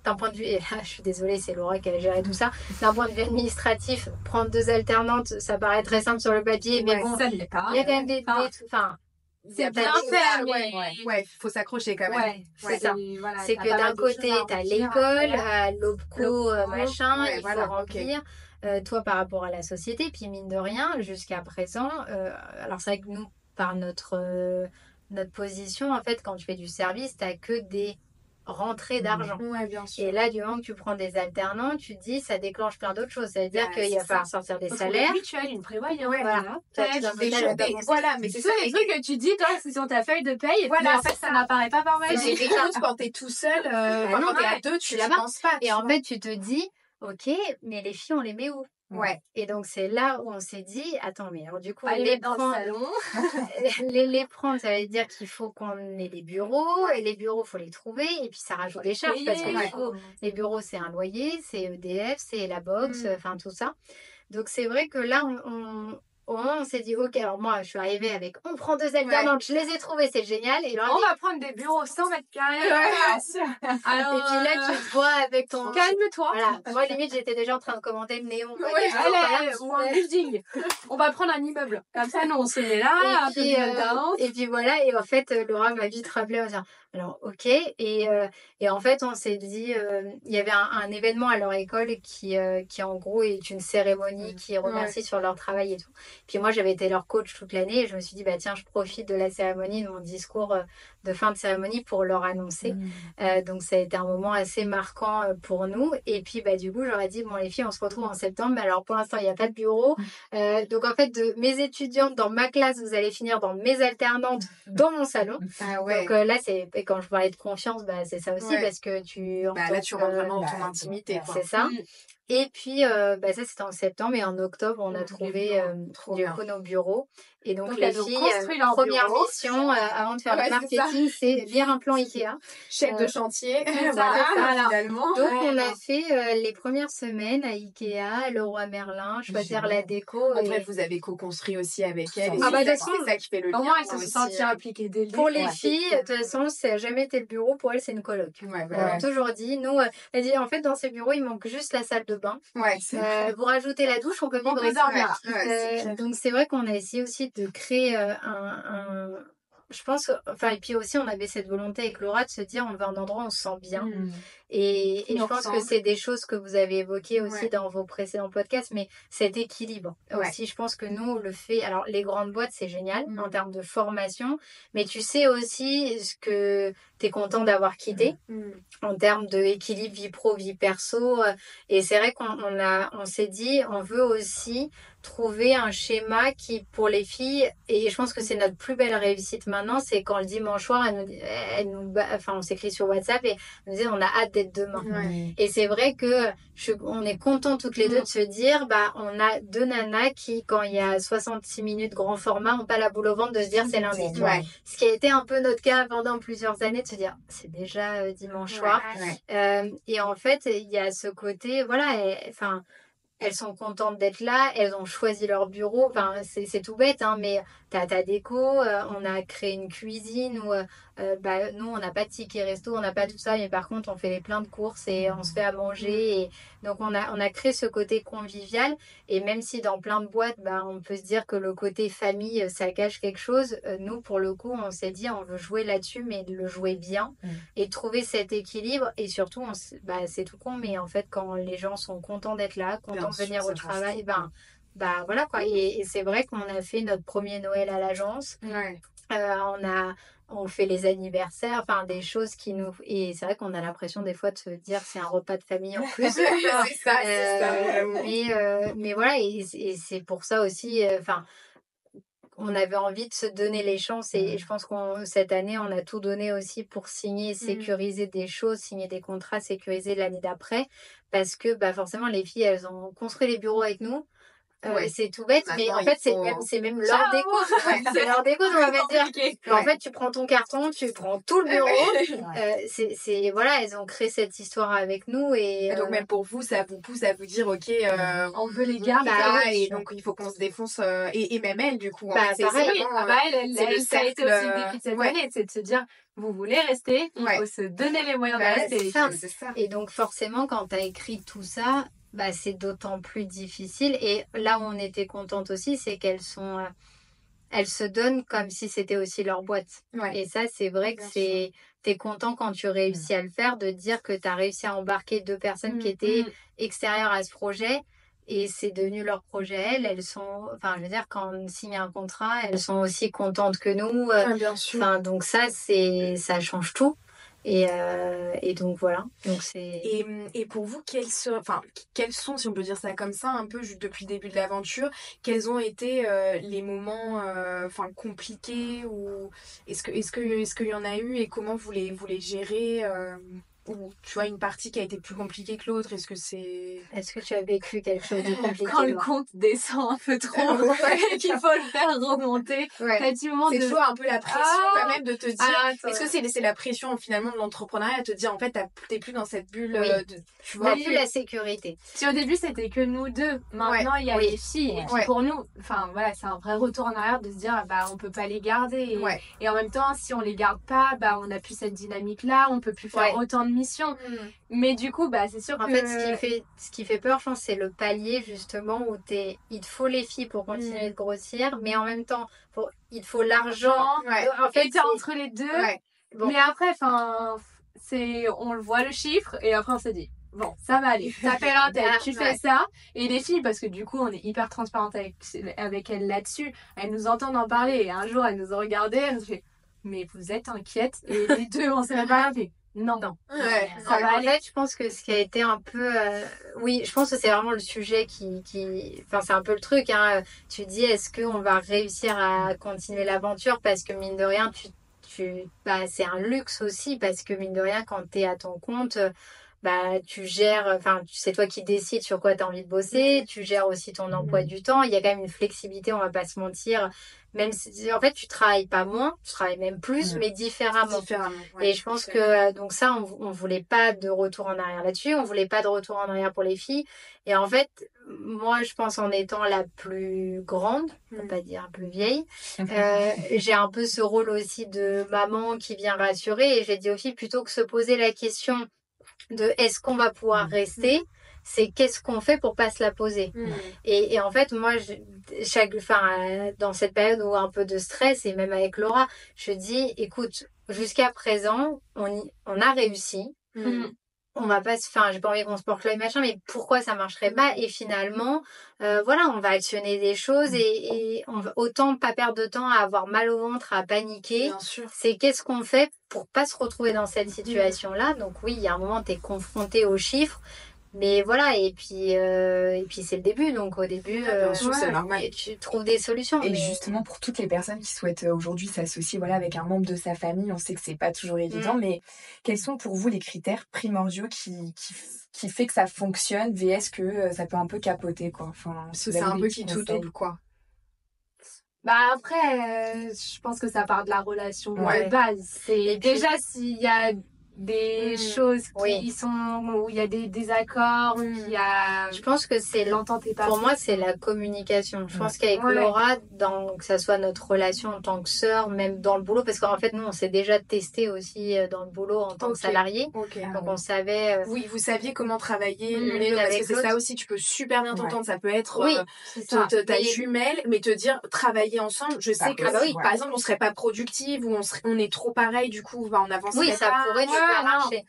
d'un point de vue, et là je suis désolée, c'est Laura qui a géré tout ça, d'un point de vue administratif, prendre 2 alternantes ça paraît très simple sur le papier, mais bon, il y a quand même des c'est bien fait, mais faut s'accrocher quand même. C'est ça. Voilà, c'est que d'un côté, t'as l'école, l'OPCO, machin, il faut remplir. Toi, par rapport à la société, puis mine de rien, jusqu'à présent, alors c'est vrai que nous, par notre position, en fait, quand tu fais du service, t'as que des rentrée d'argent. Bien sûr. Et là, du moment que tu prends des alternants, tu te dis, ça déclenche plein d'autres choses. Ça veut dire qu'il va falloir sortir des salaires. Une mutuelle, une prévoyance. Voilà. Mais c'est ça les trucs que tu dis, toi, c'est sur ta feuille de paye. Et en fait, ça n'apparaît pas par mail. C'est quelque chose quand t'es tout seul, quand t'es à deux, tu ne penses pas. Et en fait, tu te dis, ok, mais les filles, on les met où? Et donc c'est là où on s'est dit attends mais alors du coup les prendre les prendre ça veut dire qu'il faut qu'on ait des bureaux et les bureaux faut les trouver et puis ça rajoute des charges parce que les bureaux c'est un loyer, c'est EDF, c'est la box, enfin tout ça. Donc c'est vrai que là au moment où on s'est dit, ok, alors moi, je suis arrivée avec, on prend 2 alternantes, je les ai trouvées, c'est génial. Et on va prendre des bureaux 100 mètres carrés. Alors, et puis là, tu te vois avec ton... Calme-toi. Voilà. Moi, limite, j'étais déjà en train de commenter le néon. Ou un building. On va prendre un immeuble. Comme ça, nous, on se met là, un peu et puis voilà, et en fait, Laura m'a vite rappelé en disant, alors, ok, et en fait, on s'est dit, il y avait un événement à leur école qui en gros est une cérémonie qui remercie sur leur travail et tout. Puis moi, j'avais été leur coach toute l'année et je me suis dit, bah tiens, je profite de la cérémonie, de mon discours de fin de cérémonie pour leur annoncer. Donc, ça a été un moment assez marquant pour nous. Et puis, bah du coup, j'aurais dit, bon, les filles, on se retrouve en septembre. Mais alors, pour l'instant, il n'y a pas de bureau. Donc, en fait, de mes étudiantes dans ma classe, vous allez finir dans mes alternantes dans mon salon. Donc là, et quand je parlais de confiance, bah, c'est ça aussi parce que là, tu rentres vraiment dans ton intimité. C'est ça. Et puis, ça, c'était en septembre. Et en octobre, on a trouvé du coup nos bureaux. Et donc les filles, première mission avant de faire le marketing, c'est lire un plan Ikea. Chef de chantier. Finalement. Donc, on a fait les premières semaines à Ikea, Leroy Merlin, choisir la déco. En fait, vous avez co-construit aussi avec elles. C'est ça qui fait le lien. Au moins, elles se sont senties impliquées dès le début. Pour les filles, de toute façon, ça n'a jamais été le bureau. Pour elles, c'est une coloc. On a toujours dit, nous, elle dit, en fait, dans ces bureaux, il manque juste la salle de bain. Vous rajoutez la douche, on peut vivre ici. Donc, c'est vrai qu'on a essayé aussi de créer je pense, et puis aussi, on avait cette volonté avec Laura de se dire, on veut un endroit où on se sent bien. Et je pense que c'est des choses que vous avez évoquées aussi dans vos précédents podcasts, mais cet équilibre aussi, je pense que nous, on le fait. Alors, les grandes boîtes, c'est génial en termes de formation, mais tu sais aussi ce que tu es content d'avoir quitté en termes d'équilibre vie pro, vie perso. Et c'est vrai qu'on s'est dit, on veut aussi trouver un schéma qui, pour les filles, et je pense que c'est notre plus belle réussite maintenant, c'est quand le dimanche soir, on s'écrit sur WhatsApp et nous disait, on a hâte d'être demain. Et c'est vrai que on est contents toutes les deux de se dire, on a 2 nanas qui, quand il y a 66 minutes grand format, n'ont pas la boule au ventre de se dire c'est lundi. Ce qui a été un peu notre cas pendant plusieurs années, de se dire c'est déjà dimanche soir. Et en fait, il y a ce côté, elles sont contentes d'être là, elles ont choisi leur bureau. C'est tout bête, mais t'as ta déco, on a créé une cuisine où nous, on n'a pas de ticket resto, on n'a pas tout ça, mais par contre, on fait plein de courses et on se fait à manger. Et donc, on a créé ce côté convivial. Et même si dans plein de boîtes, on peut se dire que le côté famille, ça cache quelque chose, nous, pour le coup, on s'est dit, on veut jouer là-dessus, mais de le jouer bien et trouver cet équilibre. Et surtout, c'est tout con, mais en fait, quand les gens sont contents d'être là, contents de venir au travail, voilà quoi. Et c'est vrai qu'on a fait notre premier Noël à l'agence. On fait les anniversaires, des choses qui nous... Et c'est vrai qu'on a l'impression des fois de se dire c'est un repas de famille en plus. c'est ça. Mais voilà, et c'est pour ça aussi... on avait envie de se donner les chances et je pense cette année, on a tout donné aussi pour signer, sécuriser des choses, signer des contrats, sécuriser l'année d'après. Parce que forcément, les filles, elles ont construit les bureaux avec nous. C'est tout bête, mais en fait, c'est même leur déco. C'est leur déco, on va dire. En fait, tu prends ton carton, tu prends tout le bureau. Voilà, elles ont créé cette histoire avec nous. Et donc, même pour vous, ça vous pousse à vous dire, ok, on veut les garder. Et donc, il faut qu'on se défonce. Et même elle, du coup. Pareil, elle, ça a été aussi le défi de cette année, c'est de se dire, vous voulez rester, il faut se donner les moyens de rester. C'est ça. Et donc, forcément, quand tu as écrit tout ça, c'est d'autant plus difficile. Et là où on était contente aussi, c'est qu'elles se donnent comme si c'était aussi leur boîte. Et ça, c'est vrai que t'es content quand tu réussis à le faire, de dire que tu as réussi à embarquer 2 personnes qui étaient extérieures à ce projet. Et c'est devenu leur projet. Elles sont, quand on signe un contrat, elles sont aussi contentes que nous. Bien sûr. Donc ça change tout. Et donc voilà. Donc c'est... Et pour vous, quels sont, si on peut dire ça comme ça, un peu depuis le début de l'aventure, quels ont été les moments compliqués, ou est-ce qu'il y en a eu, et comment vous les gérez ou tu vois une partie qui a été plus compliquée que l'autre? Est-ce que tu as vécu quelque chose de compliqué? Quand le compte descend un peu trop et qu'il faut le faire remonter, c'est toujours un peu la pression quand même de te dire, est-ce que c'est la pression finalement de l'entrepreneuriat, te dire en fait t'es plus dans cette bulle tu vois, plus la sécurité. Si au début c'était que nous deux, maintenant il y a les filles, et puis pour nous, enfin voilà, c'est un vrai retour en arrière de se dire on peut pas les garder, et en même temps si on les garde pas, on a plus cette dynamique là, on peut plus faire autant de missions. Mais du coup c'est sûr en fait ce qui fait peur, je pense, c'est le palier justement où il te faut les filles pour continuer de grossir, mais en même temps il te faut l'argent. En fait t'es entre les deux. Mais après on le voit le chiffre et après on se dit bon, ça va aller. T'appelles un tel, tu fais ça. Et les filles, parce que du coup, on est hyper transparente avec elles là-dessus. Elles nous entendent en parler. Et un jour, elles nous ont regardé. Elles nous ont fait, mais vous êtes inquiètes? Et les deux, on s'est même pas rien fait. Non. Ça va aller. En fait, je pense que ce qui a été un peu... je pense que c'est vraiment le sujet qui... Enfin, c'est un peu le truc. Hein. Tu dis, est-ce qu'on va réussir à continuer l'aventure? Parce que mine de rien, c'est un luxe aussi. Parce que mine de rien, quand t'es à ton compte... tu gères, c'est toi qui décides sur quoi tu as envie de bosser, tu gères aussi ton emploi du temps, il y a quand même une flexibilité, on va pas se mentir, même si en fait tu travailles pas moins, tu travailles même plus, mais différemment. Et je pense que donc ça on voulait pas de retour en arrière là-dessus, on voulait pas de retour en arrière pour les filles, et en fait moi je pense en étant la plus grande, on va pas dire un peu vieille, j'ai un peu ce rôle aussi de maman qui vient rassurer, et j'ai dit aux filles, plutôt que se poser la question de est-ce qu'on va pouvoir rester, c'est qu'est-ce qu'on fait pour pas se la poser. Et en fait moi dans cette période où un peu de stress, et même avec Laura, je dis écoute, jusqu'à présent on a réussi, on va pas j'ai pas envie qu'on se porte l'œil machin, mais pourquoi ça marcherait pas? Et finalement on va actionner des choses, et on va autant pas perdre de temps à avoir mal au ventre, à paniquer. C'est qu'est-ce qu'on fait pour pas se retrouver dans cette situation là. Donc oui, il y a un moment t'es confronté aux chiffres, mais voilà, et puis c'est le début, donc au début c'est normal, tu trouves des solutions. Et justement, pour toutes les personnes qui souhaitent aujourd'hui s'associer avec un membre de sa famille, on sait que c'est pas toujours évident, mais quels sont pour vous les critères primordiaux qui fait que ça fonctionne, vs que ça peut un peu capoter, quoi? C'est un peu qui tout double, quoi. Après, je pense que ça part de la relation de base. C'est déjà s'il y a des choses qui sont où il y a des désaccords, où il y a... Je pense que c'est l'entente est pas pour moi, c'est la communication. Je pense qu'avec Laura, que ça soit notre relation en tant que sœur, même dans le boulot, parce qu'en fait nous on s'est déjà testé aussi dans le boulot en tant que salarié, donc on savait vous saviez comment travailler l'une et l'autre, parce que c'est ça aussi, tu peux super bien t'entendre, ça peut être ta jumelle, mais te dire travailler ensemble, je sais que par exemple on serait pas productive, ou on est trop pareil, du coup on avancerait ça pourrait marcher.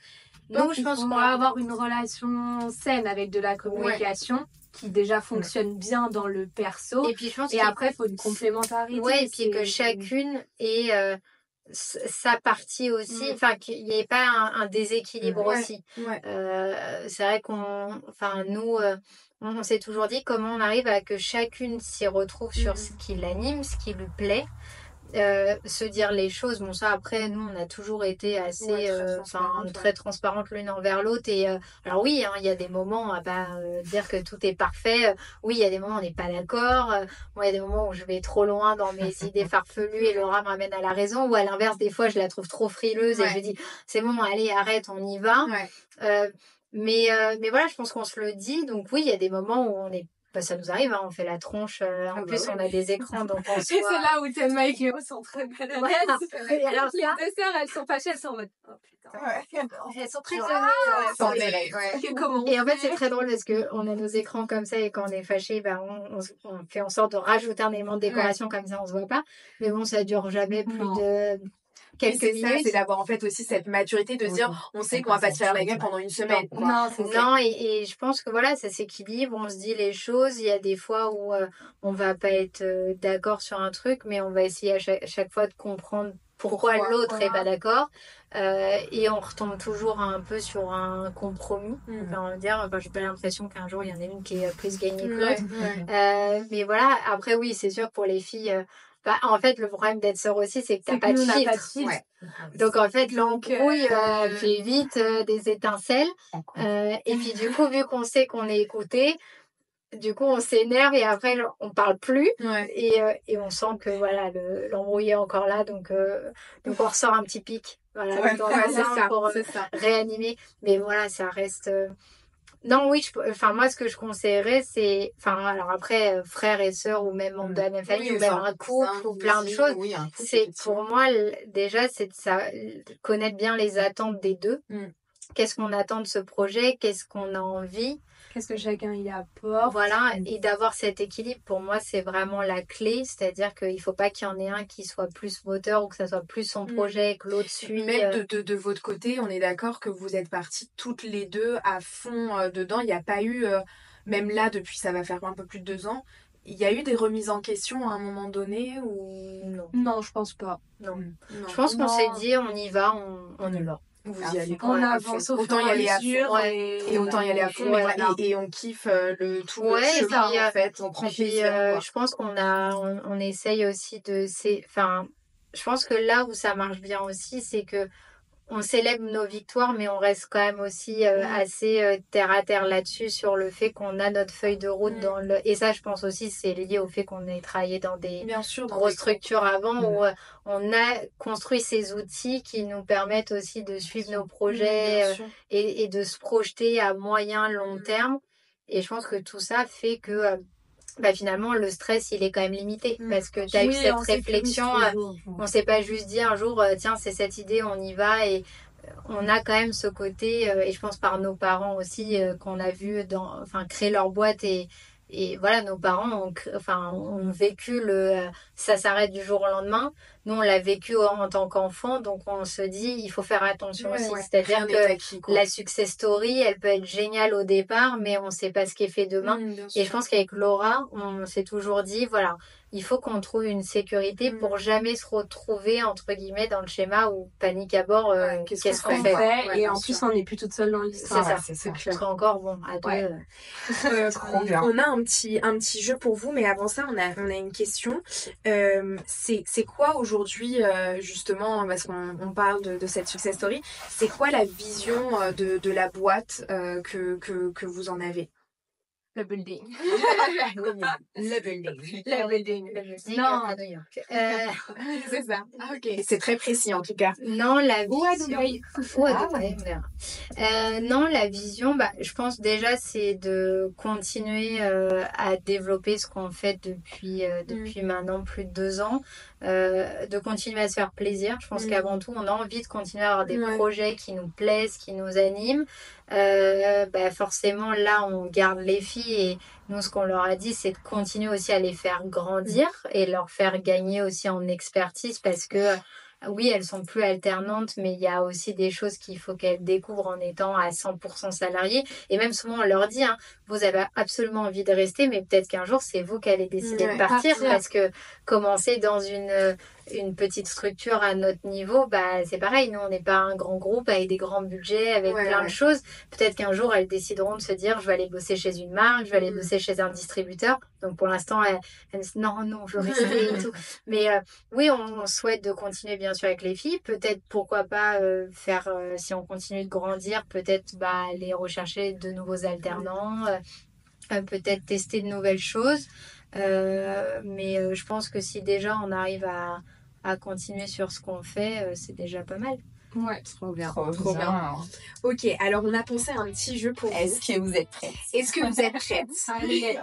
Donc je pense qu'on va avoir une relation saine avec de la communication qui déjà fonctionne bien dans le perso, et puis je pense après il faut une complémentarité, et puis que chacune ait sa partie aussi, qu'il n'y ait pas un déséquilibre aussi. C'est vrai nous on s'est toujours dit comment on arrive à que chacune s'y retrouve sur ce qui l'anime, ce qui lui plaît. Se dire les choses, ça après nous on a toujours été assez très transparentes l'une envers l'autre, et alors oui, il y a des moments, on va pas dire que tout est parfait, oui il y a des moments où on n'est pas d'accord, moi il y a des moments où je vais trop loin dans mes idées farfelues et Laura me ramène à la raison, ou à l'inverse des fois je la trouve trop frileuse et je dis c'est bon, allez arrête, on y va. Mais voilà, je pense qu'on se le dit, donc oui il y a des moments où on est ça nous arrive, on fait la tronche. En plus, on a des écrans, donc on se voit. Et c'est là où Thelma et Cléo sont très bien à l'aise. Et alors, les deux sœurs, elles sont fâchées, elles sont en mode oh putain. Elles sont très Comment et en fait, c'est très drôle parce qu'on a nos écrans comme ça, et quand on est fâché, on fait en sorte de rajouter un élément de décoration, comme ça on se voit pas. Mais bon, ça dure jamais plus de quelques minutes. C'est d'avoir en fait aussi cette maturité de dire on sait qu'on va pas se faire la gueule pendant une semaine. Et je pense que voilà, ça s'équilibre, on se dit les choses. Il y a des fois où on va pas être d'accord sur un truc, mais on va essayer à chaque fois de comprendre pourquoi l'autre est pas d'accord, et on retombe toujours un peu sur un compromis. On va dire, j'ai pas l'impression qu'un jour il y en a une qui est plus gagnée que l'autre. Mais voilà, après oui, c'est sûr, pour les filles, en fait, le problème d'être sœur aussi, c'est que t'as pas de filtre. Donc en fait, l'embrouille fait vite des étincelles. Et puis du coup, vu qu'on sait qu'on est écouté, du coup, on s'énerve et après, on parle plus. Et on sent que voilà, l'embrouille est encore là. Donc on ressort un petit pic. Voilà, pour réanimer. Mais voilà, ça reste... Non, oui, moi, ce que je conseillerais, c'est... Enfin, alors après, frères et sœurs ou même membres de la même famille, ou même un couple ou plein de choses. C'est pour moi, déjà, c'est de connaître bien les attentes des deux. Qu'est-ce qu'on attend de ce projet? Qu'est-ce qu'on a envie? Qu'est-ce que chacun y apporte? Voilà, et d'avoir cet équilibre, pour moi, c'est vraiment la clé. C'est-à-dire qu'il ne faut pas qu'il y en ait un qui soit plus moteur ou que ça soit plus son projet que l'autre suit. Même de votre côté, on est d'accord que vous êtes parties toutes les deux à fond dedans. Il n'y a pas eu, même là, depuis ça va faire un peu plus de 2 ans, il y a eu des remises en question à un moment donné ou... Non, je pense pas. Non. Je pense qu'on s'est dit, on y va, on y va. Vous y allez on avance au autant y aller à fond et autant y aller à fond et on kiffe le tout le chemin en fait, on prend plaisir. Je pense on essaye aussi je pense que là où ça marche bien aussi, c'est que on célèbre nos victoires, mais on reste quand même aussi assez terre à terre là-dessus, sur le fait qu'on a notre feuille de route et ça, je pense aussi, c'est lié au fait qu'on ait travaillé dans des grosses structures avant, où on a construit ces outils qui nous permettent aussi de suivre nos projets et de se projeter à moyen, long terme. Et je pense que tout ça fait que finalement, le stress, il est quand même limité parce que tu as eu cette réflexion. On s'est pas juste dit un jour, tiens, c'est cette idée, on y va. Et on a quand même ce côté, et je pense par nos parents aussi, qu'on a vu créer leur boîte. Et voilà, nos parents ont vécu ça s'arrête du jour au lendemain. Nous, on l'a vécu en tant qu'enfant, donc on se dit, il faut faire attention aussi. C'est-à-dire que la success story, elle peut être géniale au départ, mais on ne sait pas ce qui est fait demain. Et je pense qu'avec Laura, on s'est toujours dit, voilà, il faut qu'on trouve une sécurité pour jamais se retrouver, entre guillemets, dans le schéma où panique à bord, qu'est-ce qu'on fait et en plus, on n'est plus toute seule dans l'histoire. C'est ça. C'est encore bon à deux. On a un petit jeu pour vous, mais avant ça, on a une question. C'est quoi aujourd'hui, justement, parce qu'on parle de cette success story, c'est quoi la vision de la boîte que vous en avez? Le building. Le building. Non, à New York. C'est ça. Ah, ok. C'est très précis en tout cas. Non, la vision. Ou à Dubaï. Non, la vision, je pense déjà c'est de continuer à développer ce qu'on fait depuis maintenant plus de 2 ans. De continuer à se faire plaisir. Je pense qu'avant tout, on a envie de continuer à avoir des projets qui nous plaisent, qui nous animent. Forcément, là, on garde les filles et nous, ce qu'on leur a dit, c'est de continuer aussi à les faire grandir et leur faire gagner aussi en expertise parce que oui, elles sont plus alternantes, mais il y a aussi des choses qu'il faut qu'elles découvrent en étant à 100% salariées. Et même souvent, on leur dit, vous avez absolument envie de rester, mais peut-être qu'un jour, c'est vous qui allez décider de partir. Parce que commencer dans une petite structure à notre niveau, c'est pareil. Nous, on n'est pas un grand groupe avec des grands budgets, avec plein de choses. Peut-être qu'un jour, elles décideront de se dire, je vais aller bosser chez une marque, je vais aller bosser chez un distributeur. Donc, pour l'instant, elles disent, non, je veux rester et tout. Mais oui, on souhaite de continuer, bien sûr, avec les filles. Peut-être, pourquoi pas faire, si on continue de grandir, peut-être aller rechercher de nouveaux alternants, peut-être tester de nouvelles choses. Mais je pense que si déjà on arrive à continuer sur ce qu'on fait, c'est déjà pas mal. Ouais, trop bien. Ok, alors on a pensé à un petit jeu pour vous. Est-ce que vous êtes prête? Allez.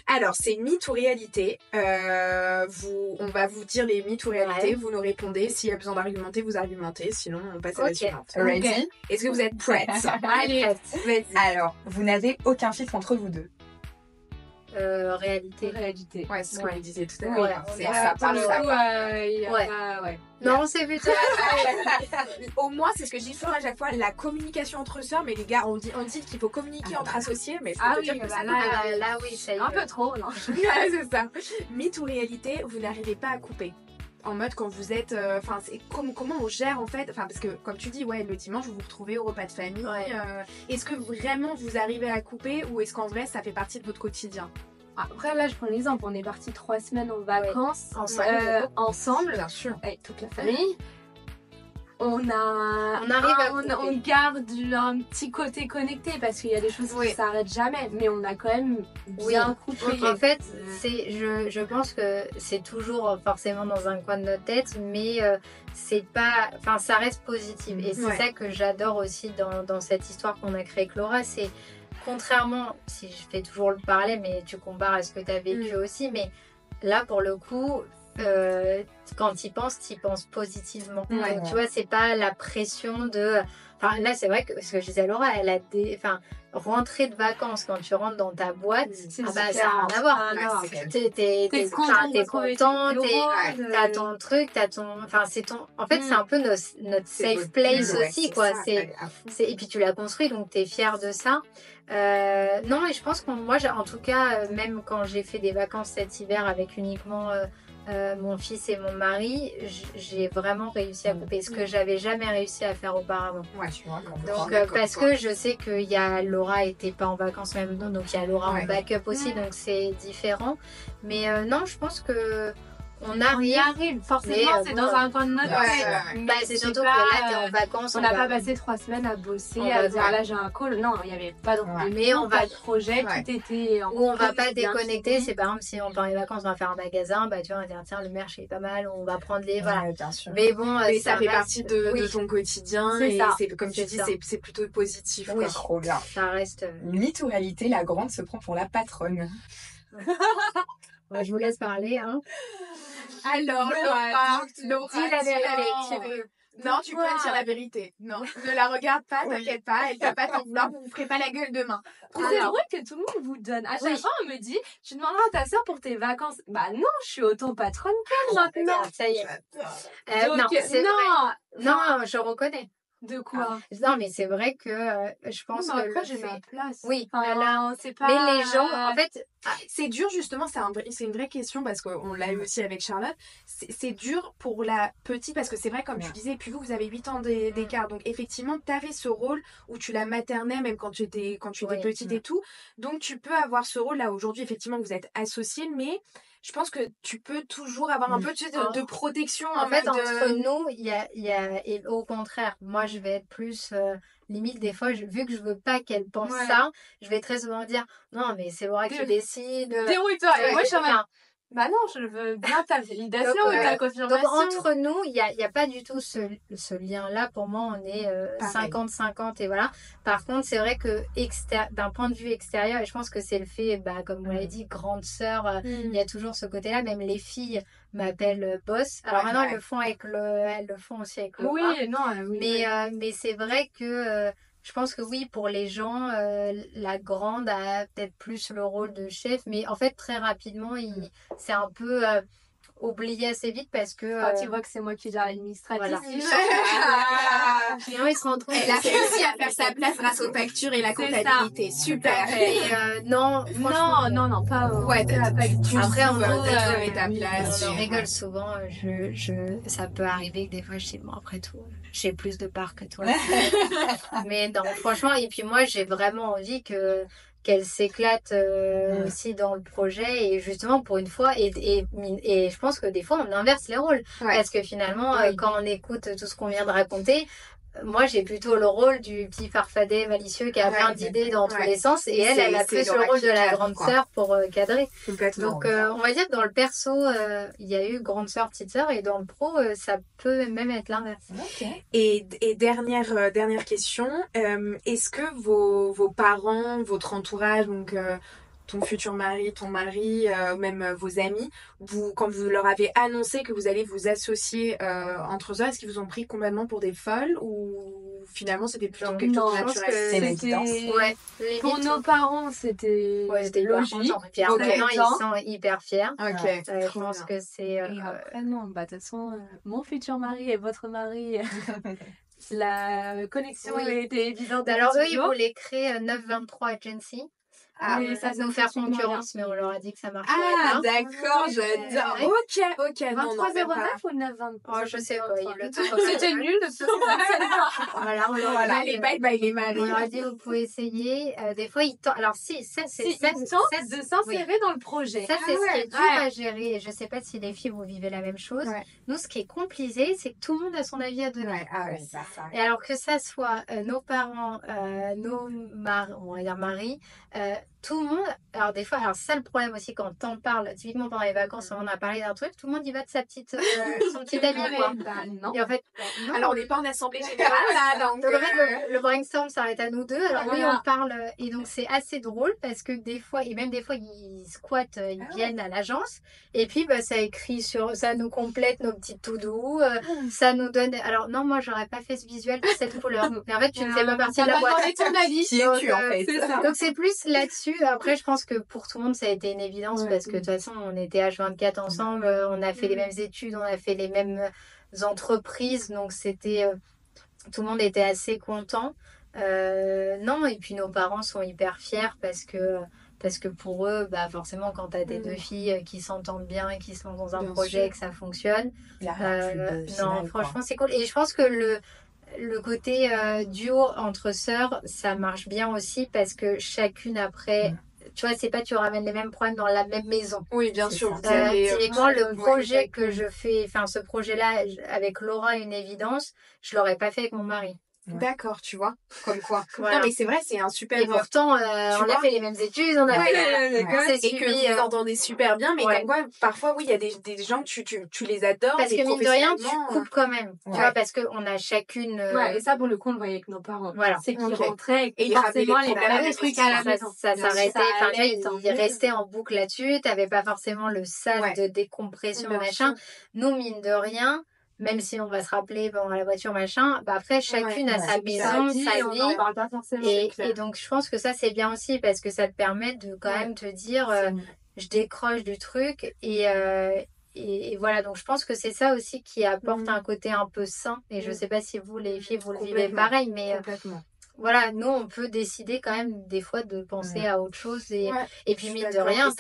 Alors, c'est mythe ou réalité. On va vous dire les mythes ou réalités. Vous nous répondez. S'il y a besoin d'argumenter, vous argumentez. Sinon, on passe à la suivante. Ready? Est-ce que vous êtes prête? Allez, vas-y. Alors, vous n'avez aucun filtre entre vous deux. Réalité. Ouais, c'est ce qu'on disait tout à Ouais, l'heure. ça parle ouais. Non, c'est plutôt... Au moins, c'est ce que je dis toujours à chaque fois, la communication entre sœurs. Mais les gars, on dit qu'il faut communiquer entre associés. Mais je peux te dire que là, oui, ça y est. Un peu trop, non? C'est ça. Mythe ou réalité, vous n'arrivez pas à couper. En mode quand vous êtes, c'est comment on gère en fait, parce que comme tu dis, le dimanche vous vous retrouvez au repas de famille. Est-ce que vraiment vous arrivez à couper ou est-ce qu'en vrai ça fait partie de votre quotidien? Après là, je prends l'exemple, on est parti 3 semaines en vacances ensemble, bien sûr, avec toute la famille. on garde un petit côté connecté parce qu'il y a des choses qui s'arrêtent jamais, mais on a quand même bien coupé. En fait, je pense que c'est toujours forcément dans un coin de notre tête, mais c'est pas, enfin, ça reste positif. Et c'est ça que j'adore aussi dans cette histoire qu'on a créée avec Laura, c'est contrairement, si je fais toujours le parallèle, mais tu compares à ce que tu as vécu aussi, mais là pour le coup, quand tu y penses positivement. Donc, tu vois, c'est pas la pression de. Enfin, là, c'est vrai que ce que je disais à Laura, elle a rentrer de vacances quand tu rentres dans ta boîte, ça n'a rien à voir. T'es content, t'as ton truc, enfin, c'est ton. En fait, c'est un peu notre safe place aussi, quoi. Et puis tu l'as construit, donc t'es fière de ça. Non, mais je pense que moi, en tout cas, même quand j'ai fait des vacances cet hiver avec uniquement mon fils et mon mari, j'ai vraiment réussi à couper ce que j'avais jamais réussi à faire auparavant. Donc parce que je sais qu'il y a Laura était pas en vacances en même temps, donc il y a Laura en backup aussi, donc c'est différent. Mais non, je pense que on y arrive. Forcément, c'est dans un coin de notre tête. C'est surtout que là, t'es en vacances. On n'a pas passé 3 semaines à bosser, à dire là j'ai un call. Non, il n'y avait pas de mais on va de projet, tout était en où on va pas déconnecter. C'est par exemple, si on part les vacances, on va faire un magasin, bah tu vois, on va dire tiens, le merch est pas mal, on va prendre les. Voilà. Bien sûr. Mais bon, ça fait partie de ton quotidien. Et c'est comme tu dis, c'est plutôt positif. Oui, trop bien. Ça reste. Mythe ou réalité, la grande se prend pour la patronne. Je vous laisse parler, hein. Alors, Laura, dis la vérité. Non, tu peux dire la vérité. Non, ne la regarde pas, t'inquiète pas, elle va pas t'en vouloir, vous vous ferez pas la gueule demain. C'est drôle que tout le monde vous donne. À chaque fois, on me dit, tu demanderas à ta soeur pour tes vacances. Bah non, je suis autant patronne qu'elle maintenant. Ça y est. Donc, non, je reconnais. De quoi? Non, mais c'est vrai que je pense que après, j'ai ma place. Oui, enfin, c'est pas. Mais les gens, en fait, c'est dur justement. C'est une vraie question parce qu'on l'a eu aussi avec Charlotte. C'est dur pour la petite parce que c'est vrai, comme tu disais, et puis vous avez 8 ans d'écart. Donc effectivement, tu avais ce rôle où tu la maternais même quand tu étais petite et tout. Donc tu peux avoir ce rôle là aujourd'hui. Effectivement, vous êtes associés, mais je pense que tu peux toujours avoir un peu de protection. En fait, entre nous, il y a et au contraire, moi, je vais être plus limite des fois, vu que je veux pas qu'elle pense ça, je vais très souvent dire non, mais c'est Laura qui décide. Dérouille-toi. Et moi, je suis bah non, je veux bien ta validation et ta confirmation. Donc entre nous, il y a pas du tout ce lien-là. Pour moi, on est 50-50 et voilà. Par contre, c'est vrai que d'un point de vue extérieur, et je pense que c'est le fait, comme vous l'avez dit, grande sœur, il y a toujours ce côté-là. Même les filles m'appellent boss. Alors maintenant, elles le font aussi avec Laura. Oui, non, mais c'est vrai que je pense que oui, pour les gens, la grande a peut-être plus le rôle de chef, mais en fait, très rapidement, c'est un peu oublié assez vite parce que... Quand tu vois que c'est moi qui gère l'administratif. Voilà. Sinon, ils se retrouvent. Elle a réussi à faire sa place grâce aux factures et la comptabilité. Super. Et non, pas... pas du tout. Après, en gros, ta place. Je rigole souvent. Ça peut arriver que des fois, je dis, bon, après tout, j'ai plus de part que toi. Mais non, franchement, et puis moi, j'ai vraiment envie qu'elle s'éclate aussi dans le projet et justement pour une fois et je pense que des fois on inverse les rôles parce que finalement quand on écoute tout ce qu'on vient de raconter, moi j'ai plutôt le rôle du petit farfadet malicieux qui a plein d'idées dans tous les sens et elle a plus le rôle de la grande sœur pour cadrer. Donc on va dire que dans le perso il y a eu grande sœur, petite sœur et dans le pro ça peut même être l'inverse. Et dernière question, est-ce que vos parents, votre entourage, donc ton futur mari, ton mari, même vos amis, quand vous leur avez annoncé que vous allez vous associer entre eux, est-ce qu'ils vous ont pris complètement pour des folles ou finalement c'était plutôt quelque chose de naturel? C'est l'évidence. Pour nos parents, c'était logique. Puis maintenant, ils sont hyper fiers. Je pense que c'est... Et après, non, de toute façon, mon futur mari et votre mari... La connexion était évidente. Alors eux, ils voulaient créer 923 Agency. oui, ça nous faire concurrence, mais on leur a dit que ça marchait. Ah, d'accord, j'adore. Ok. 23,09 ou 9,23? Oh, je sais pas. C'était nul de toute façon. Voilà, les bye, les mal. On leur a dit, vous pouvez essayer. Des fois, ils tentent. Alors, si, ça, c'est ça. De s'insérer dans le projet. Ça, c'est ce qui est dur à gérer. Et je sais pas si les filles, vous vivez la même chose. Nous, ce qui est compliqué, c'est que tout le monde a son avis à donner. Ça. Et alors que ça soit nos parents, nos on va dire maris, tout le monde, alors des fois, alors ça le problème aussi quand t'en parles, typiquement pendant les vacances, on a parlé d'un truc, tout le monde y va de sa petite, son petit ami, quoi. Non. Et en fait, non. Alors on n'est pas en assemblée générale là, donc en fait, le brainstorm s'arrête à nous deux, alors oui, on parle, et donc c'est assez drôle parce que des fois, et même des fois, ils squattent, ils viennent à l'agence, et puis ça écrit ça nous complète nos petites to-do, ça nous donne, alors non, moi j'aurais pas fait ce visuel pour cette couleur, mais en fait, tu ne fais pas partie de la boîte. ton avis. Qui es-tu en fait? Donc c'est plus là-dessus. Après, je pense que pour tout le monde, ça a été une évidence parce que de toute façon, on était H24 ensemble, on a fait les mêmes études, on a fait les mêmes entreprises, donc c'était tout le monde était assez content. Non, et puis nos parents sont hyper fiers parce que pour eux, forcément, quand tu as des deux filles qui s'entendent bien et qui sont dans un projet et que ça fonctionne, non, franchement, c'est cool. Et je pense que le côté duo entre sœurs, ça marche bien aussi parce que chacune après, tu vois, c'est pas tu ramènes les mêmes problèmes dans la même maison. Oui, bien sûr. Typiquement, le projet que je fais, enfin ce projet-là avec Laura, une évidence, je l'aurais pas fait avec mon mari. D'accord, tu vois, comme quoi. Voilà. Non, mais c'est vrai, c'est un super... Et pourtant, on a fait les mêmes études, on a fait l'école, et que vous entendez super bien, mais comme quoi, parfois, oui, il y a des gens que tu les adores. Parce que mine de rien, tu coupes quand même. Tu vois, parce qu'on a chacune... et ça, pour le coup, on le voyait avec nos parents. Voilà. C'est qu'ils rentraient et forcément les mêmes trucs à la maison. Ça s'arrêtait, ils restaient en boucle là-dessus, t'avais pas forcément le sas de décompression, machin. Nous, mine de rien... Même si on va se rappeler pendant la voiture, machin, après, chacune a sa maison, sa vie. Et donc, je pense que ça, c'est bien aussi parce que ça te permet de quand même te dire, je décroche du truc. Et voilà, donc je pense que c'est ça aussi qui apporte un côté un peu sain. Et je sais pas si vous, les filles, vous le vivez pareil, mais voilà, nous, on peut décider quand même des fois de penser à autre chose. Et puis, mine de rien,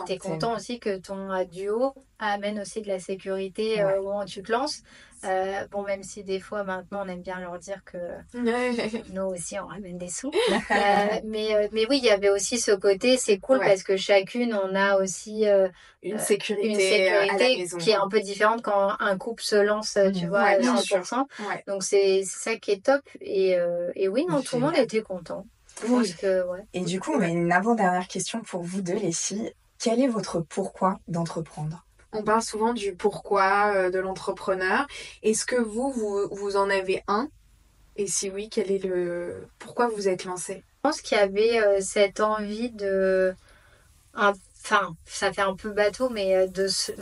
t'es content aussi que ton duo amène aussi de la sécurité au moment où tu te lances. Bon, même si des fois, maintenant, on aime bien leur dire que nous aussi, on ramène des sous. Mais oui, il y avait aussi ce côté, c'est cool parce que chacune, on a aussi une sécurité à la maison, qui est un peu différente quand un couple se lance, tu vois, à 100%. Donc, c'est ça qui est top. Et oui, non, tout le monde était content. Et du coup, on a une avant-dernière question pour vous deux, les filles. Quel est votre pourquoi d'entreprendre? On parle souvent du pourquoi de l'entrepreneur. Est-ce que vous en avez un? Et si oui, quel est le... Pourquoi vous êtes lancé? Je pense qu'il y avait cette envie de... Enfin, ça fait un peu bateau, mais de se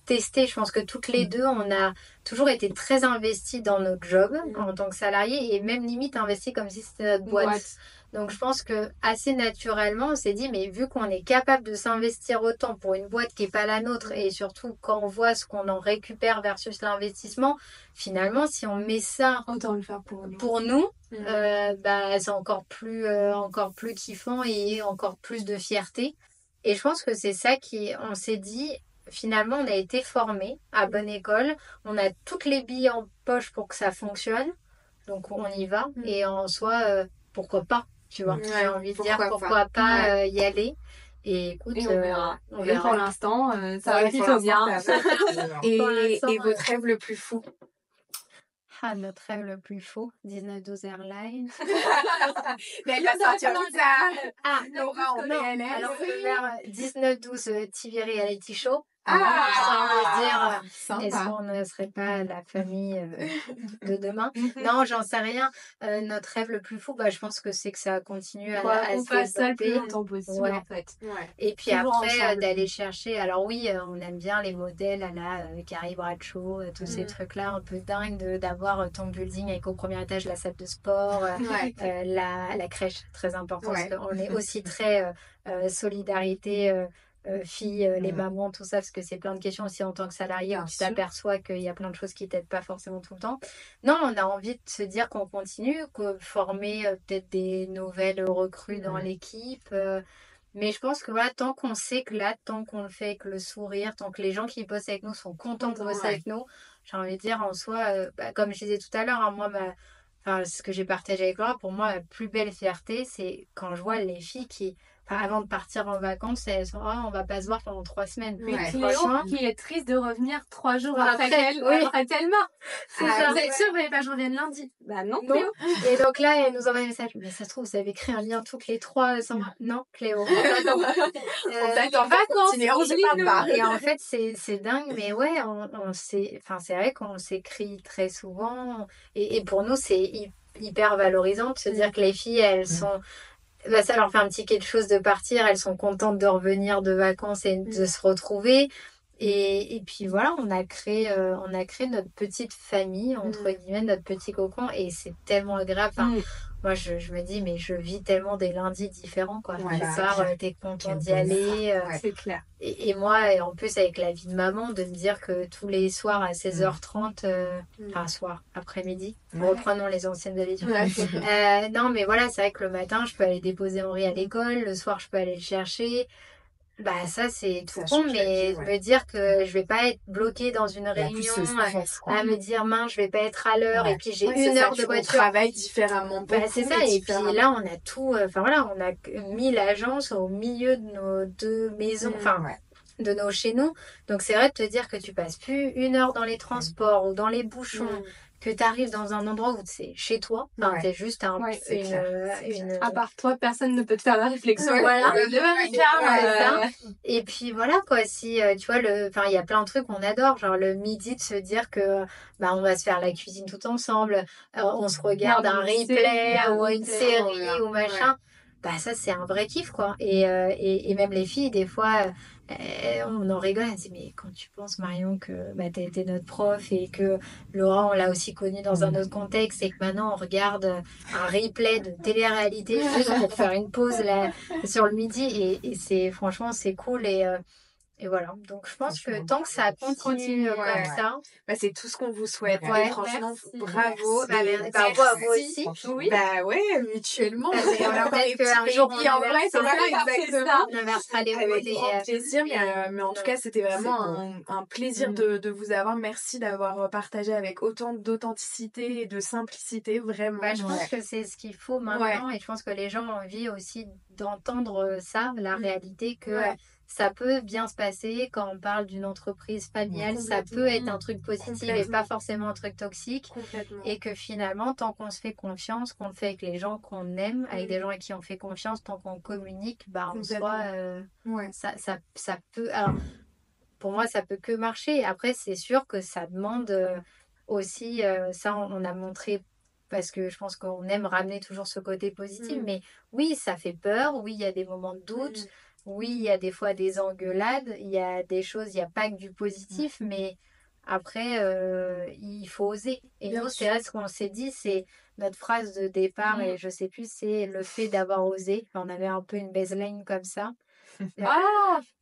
tester. Je pense que toutes les deux, on a toujours été très investis dans notre job en tant que salariés et même limite investis comme si c'était notre boîte. Donc, je pense que assez naturellement, on s'est dit, mais vu qu'on est capable de s'investir autant pour une boîte qui n'est pas la nôtre et surtout quand on voit ce qu'on en récupère versus l'investissement, finalement, si on met ça autant le faire pour nous, c'est encore plus kiffant et encore plus de fierté. Et je pense que c'est ça on s'est dit, finalement, on a été formés à bonne école, on a toutes les billes en poche pour que ça fonctionne, donc on y va. Et en soi, pourquoi pas, tu vois, j'ai envie de dire pourquoi pas y aller. Et écoute, on verra. Pour l'instant, ça va plutôt bien. Et votre rêve le plus fou? Notre rêve le plus faux, 1912 Airlines. Mais elle va sortir ça. Laura, on est alors, on peut faire 1912 TV Reality Show. Est-ce qu'on ne serait pas la famille de demain? Non, j'en sais rien. Notre rêve le plus fou, je pense que c'est que ça continue à se développer. Le plus longtemps possible, en fait. Et puis après, d'aller chercher. Alors oui, on aime bien les modèles à la Carrie Bradshaw, tous ces trucs-là un peu dingues d'avoir ton building avec au premier étage la salle de sport, la crèche, très important. Parce qu'on est aussi très solidarité filles, les mamans, tout ça, parce que c'est plein de questions aussi en tant que salarié, où tu t'aperçois qu'il y a plein de choses qui t'aident pas forcément tout le temps. Non, on a envie de se dire qu'on continue, qu'on former peut-être des nouvelles recrues dans l'équipe. Mais je pense que voilà, tant qu'on s'éclate, tant qu'on le fait avec le sourire, tant que les gens qui bossent avec nous sont contents de bosser avec nous, j'ai envie de dire en soi, comme je disais tout à l'heure, hein, moi, ce que j'ai partagé avec Laura, pour moi, la plus belle fierté, c'est quand je vois les filles qui, avant de partir en vacances, elles sont on va pas se voir pendant 3 semaines. Mais Cléo, qui est triste de revenir 3 jours après elle, tellement. Vous êtes sûre, vous voulez pas que je revienne lundi? Bah non, Cléo. Et donc là, elle nous envoie un message. Mais ça se trouve, vous avez créé un lien toutes les 3 sans... Non, Cléo. On va en vacances. Et en fait, c'est dingue, mais ouais, on s'est... Enfin, c'est vrai qu'on s'écrit très souvent. Et pour nous, c'est hyper valorisant de se dire que les filles, elles sont... ça leur fait un petit quelque chose de partir, elles sont contentes de revenir de vacances et de se retrouver. Et puis voilà, on a créé notre petite famille, entre guillemets, notre petit cocon, et c'est tellement agréable. Enfin, moi, je me dis, mais je vis tellement des lundis différents, quoi. Tu pars, t'es content d'y aller. C'est clair. Et moi, et en plus, avec la vie de maman, de me dire que tous les soirs à 16h30, après-midi, reprenons les anciennes habitudes. Non, mais voilà, c'est vrai que le matin, je peux aller déposer Henri à l'école, le soir, je peux aller le chercher. Ça, c'est tout con, mais me dire que je vais pas être bloquée dans une réunion, à me dire, mince, je vais pas être à l'heure, et puis j'ai 1 heure de voiture. On travaille différemment. C'est ça, et puis là, on a tout, on a mis l'agence au milieu de nos 2 maisons, de nos chez nous. Donc, c'est vrai de te dire que tu passes plus 1 heure dans les transports ou dans les bouchons, que tu arrives dans un endroit où c'est chez toi, t'es juste une... À part toi, personne ne peut te faire la réflexion. Et puis voilà, quoi, si tu vois, il y a plein de trucs qu'on adore, genre le midi, de se dire que on va se faire la cuisine tout ensemble, on se regarde un replay ou une série ou machin. Ça, c'est un vrai kiff, quoi. Et même les filles, des fois... on en rigole, elle dit mais quand tu penses, Marion, que t'as été notre prof et que Laura, on l'a aussi connue dans un autre contexte, et que maintenant on regarde un replay de télé-réalité juste pour faire une pause là, sur le midi, et c'est franchement c'est cool, et voilà, donc je pense que tant que ça continue comme ça, c'est tout ce qu'on vous souhaite. Franchement, bravo. Bravo à vous aussi. Oui. Mutuellement. Peut-être qu'un jour on en vrai, c'est exactement. On inversera les rôles. Avec grand plaisir, mais en tout cas, c'était vraiment un plaisir de vous avoir. Merci d'avoir partagé avec autant d'authenticité et de simplicité, vraiment. Je pense que c'est ce qu'il faut maintenant, et je pense que les gens ont envie aussi d'entendre ça, la réalité, que ça peut bien se passer quand on parle d'une entreprise familiale, ça peut être un truc positif et pas forcément un truc toxique, et que finalement, tant qu'on se fait confiance, qu'on le fait avec les gens qu'on aime, avec des gens à qui on fait confiance, tant qu'on communique, en soi, ça peut... Alors, pour moi, ça peut que marcher. Après, c'est sûr que ça demande aussi, ça on a montré, parce que je pense qu'on aime ramener toujours ce côté positif, mais oui, ça fait peur, oui, il y a des moments de doute, oui, il y a des fois des engueulades, il y a des choses, il n'y a pas que du positif, mais après, il faut oser. Et nous, c'est vrai, ce qu'on s'est dit, c'est notre phrase de départ, et je sais plus, c'est le fait d'avoir osé. On avait un peu une baseline comme ça.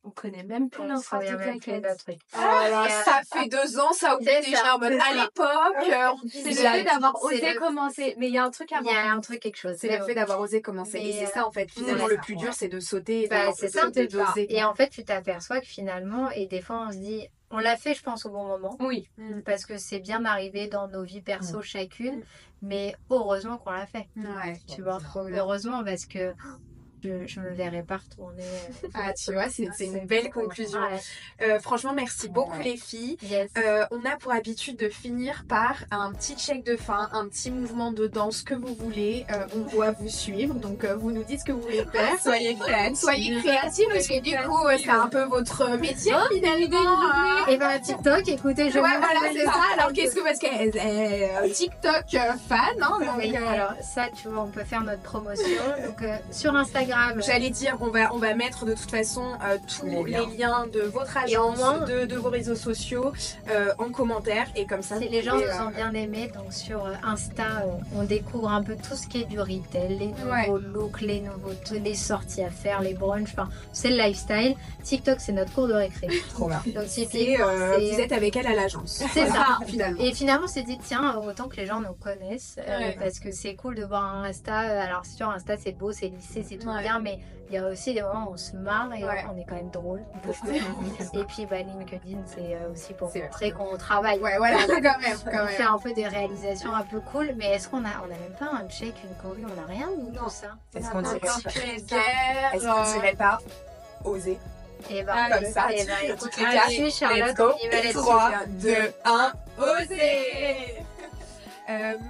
On connaît même plus notre phrase de claquette. Ça fait 2 ans, ça oublie déjà en mode à l'époque. C'est le fait d'avoir osé commencer. Mais il y a un truc avant. Il y a un truc, quelque chose. C'est le fait d'avoir osé commencer. Et c'est ça, en fait. Finalement, le plus dur, c'est de sauter. C'est ça, d'oser. Et en fait, tu t'aperçois que finalement, et des fois, on se dit, on l'a fait, je pense, au bon moment. Oui. Parce que c'est bien arrivé dans nos vies perso chacune. Mais heureusement qu'on l'a fait. Tu vois, heureusement, parce que je me verrais pas retourner. Tu vois, c'est une belle conclusion. Franchement, merci beaucoup les filles. On a pour habitude de finir par un petit check de fin, un petit mouvement de danse que vous voulez. On doit vous suivre, donc vous nous dites ce que vous voulez faire. Soyez créatifs, parce que du coup, c'est un peu votre métier finalement. Et TikTok, écoutez, je c'est ça. Alors qu'est-ce que, parce qu'elle est TikTok fan, hein, donc, alors ça, tu vois, on peut faire notre promotion. Donc sur Instagram, grave. J'allais dire, on va mettre de toute façon tous les liens de votre agence, de vos réseaux sociaux en commentaire et comme ça. Les gens nous ont bien aimé, donc sur Insta, on découvre un peu tout ce qui est du retail, les nouveaux looks, les sorties à faire, les brunchs, enfin c'est le lifestyle. TikTok c'est notre cours de récré. Trop bien. Donc vous êtes avec elle à l'agence. C'est ça. Finalement. Et finalement on s'est dit tiens autant que les gens nous connaissent parce que c'est cool de voir un Insta. Alors sur Insta c'est beau, c'est lissé, c'est tout bien, mais il y a aussi des moments où on se marre et on est quand même drôle. Et puis LinkedIn c'est aussi pour montrer qu'on travaille. Ouais voilà quand même. On fait un peu des réalisations un peu cool, mais est-ce qu'on a même pas un check, une choré, on a rien ou tout ça? Est-ce qu'on dirait pas oser? Et comme ça, écoute les gars, Charlotte, 3, 2, 1, oser!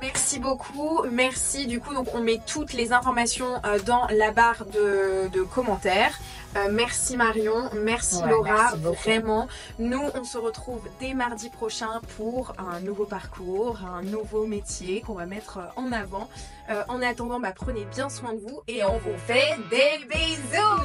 Merci beaucoup, merci. Du coup, donc on met toutes les informations dans la barre de commentaires. Merci Marion, merci Laura, vraiment. Nous, on se retrouve dès mardi prochain pour un nouveau parcours, un nouveau métier qu'on va mettre en avant. En attendant, prenez bien soin de vous et on vous fait des bisous.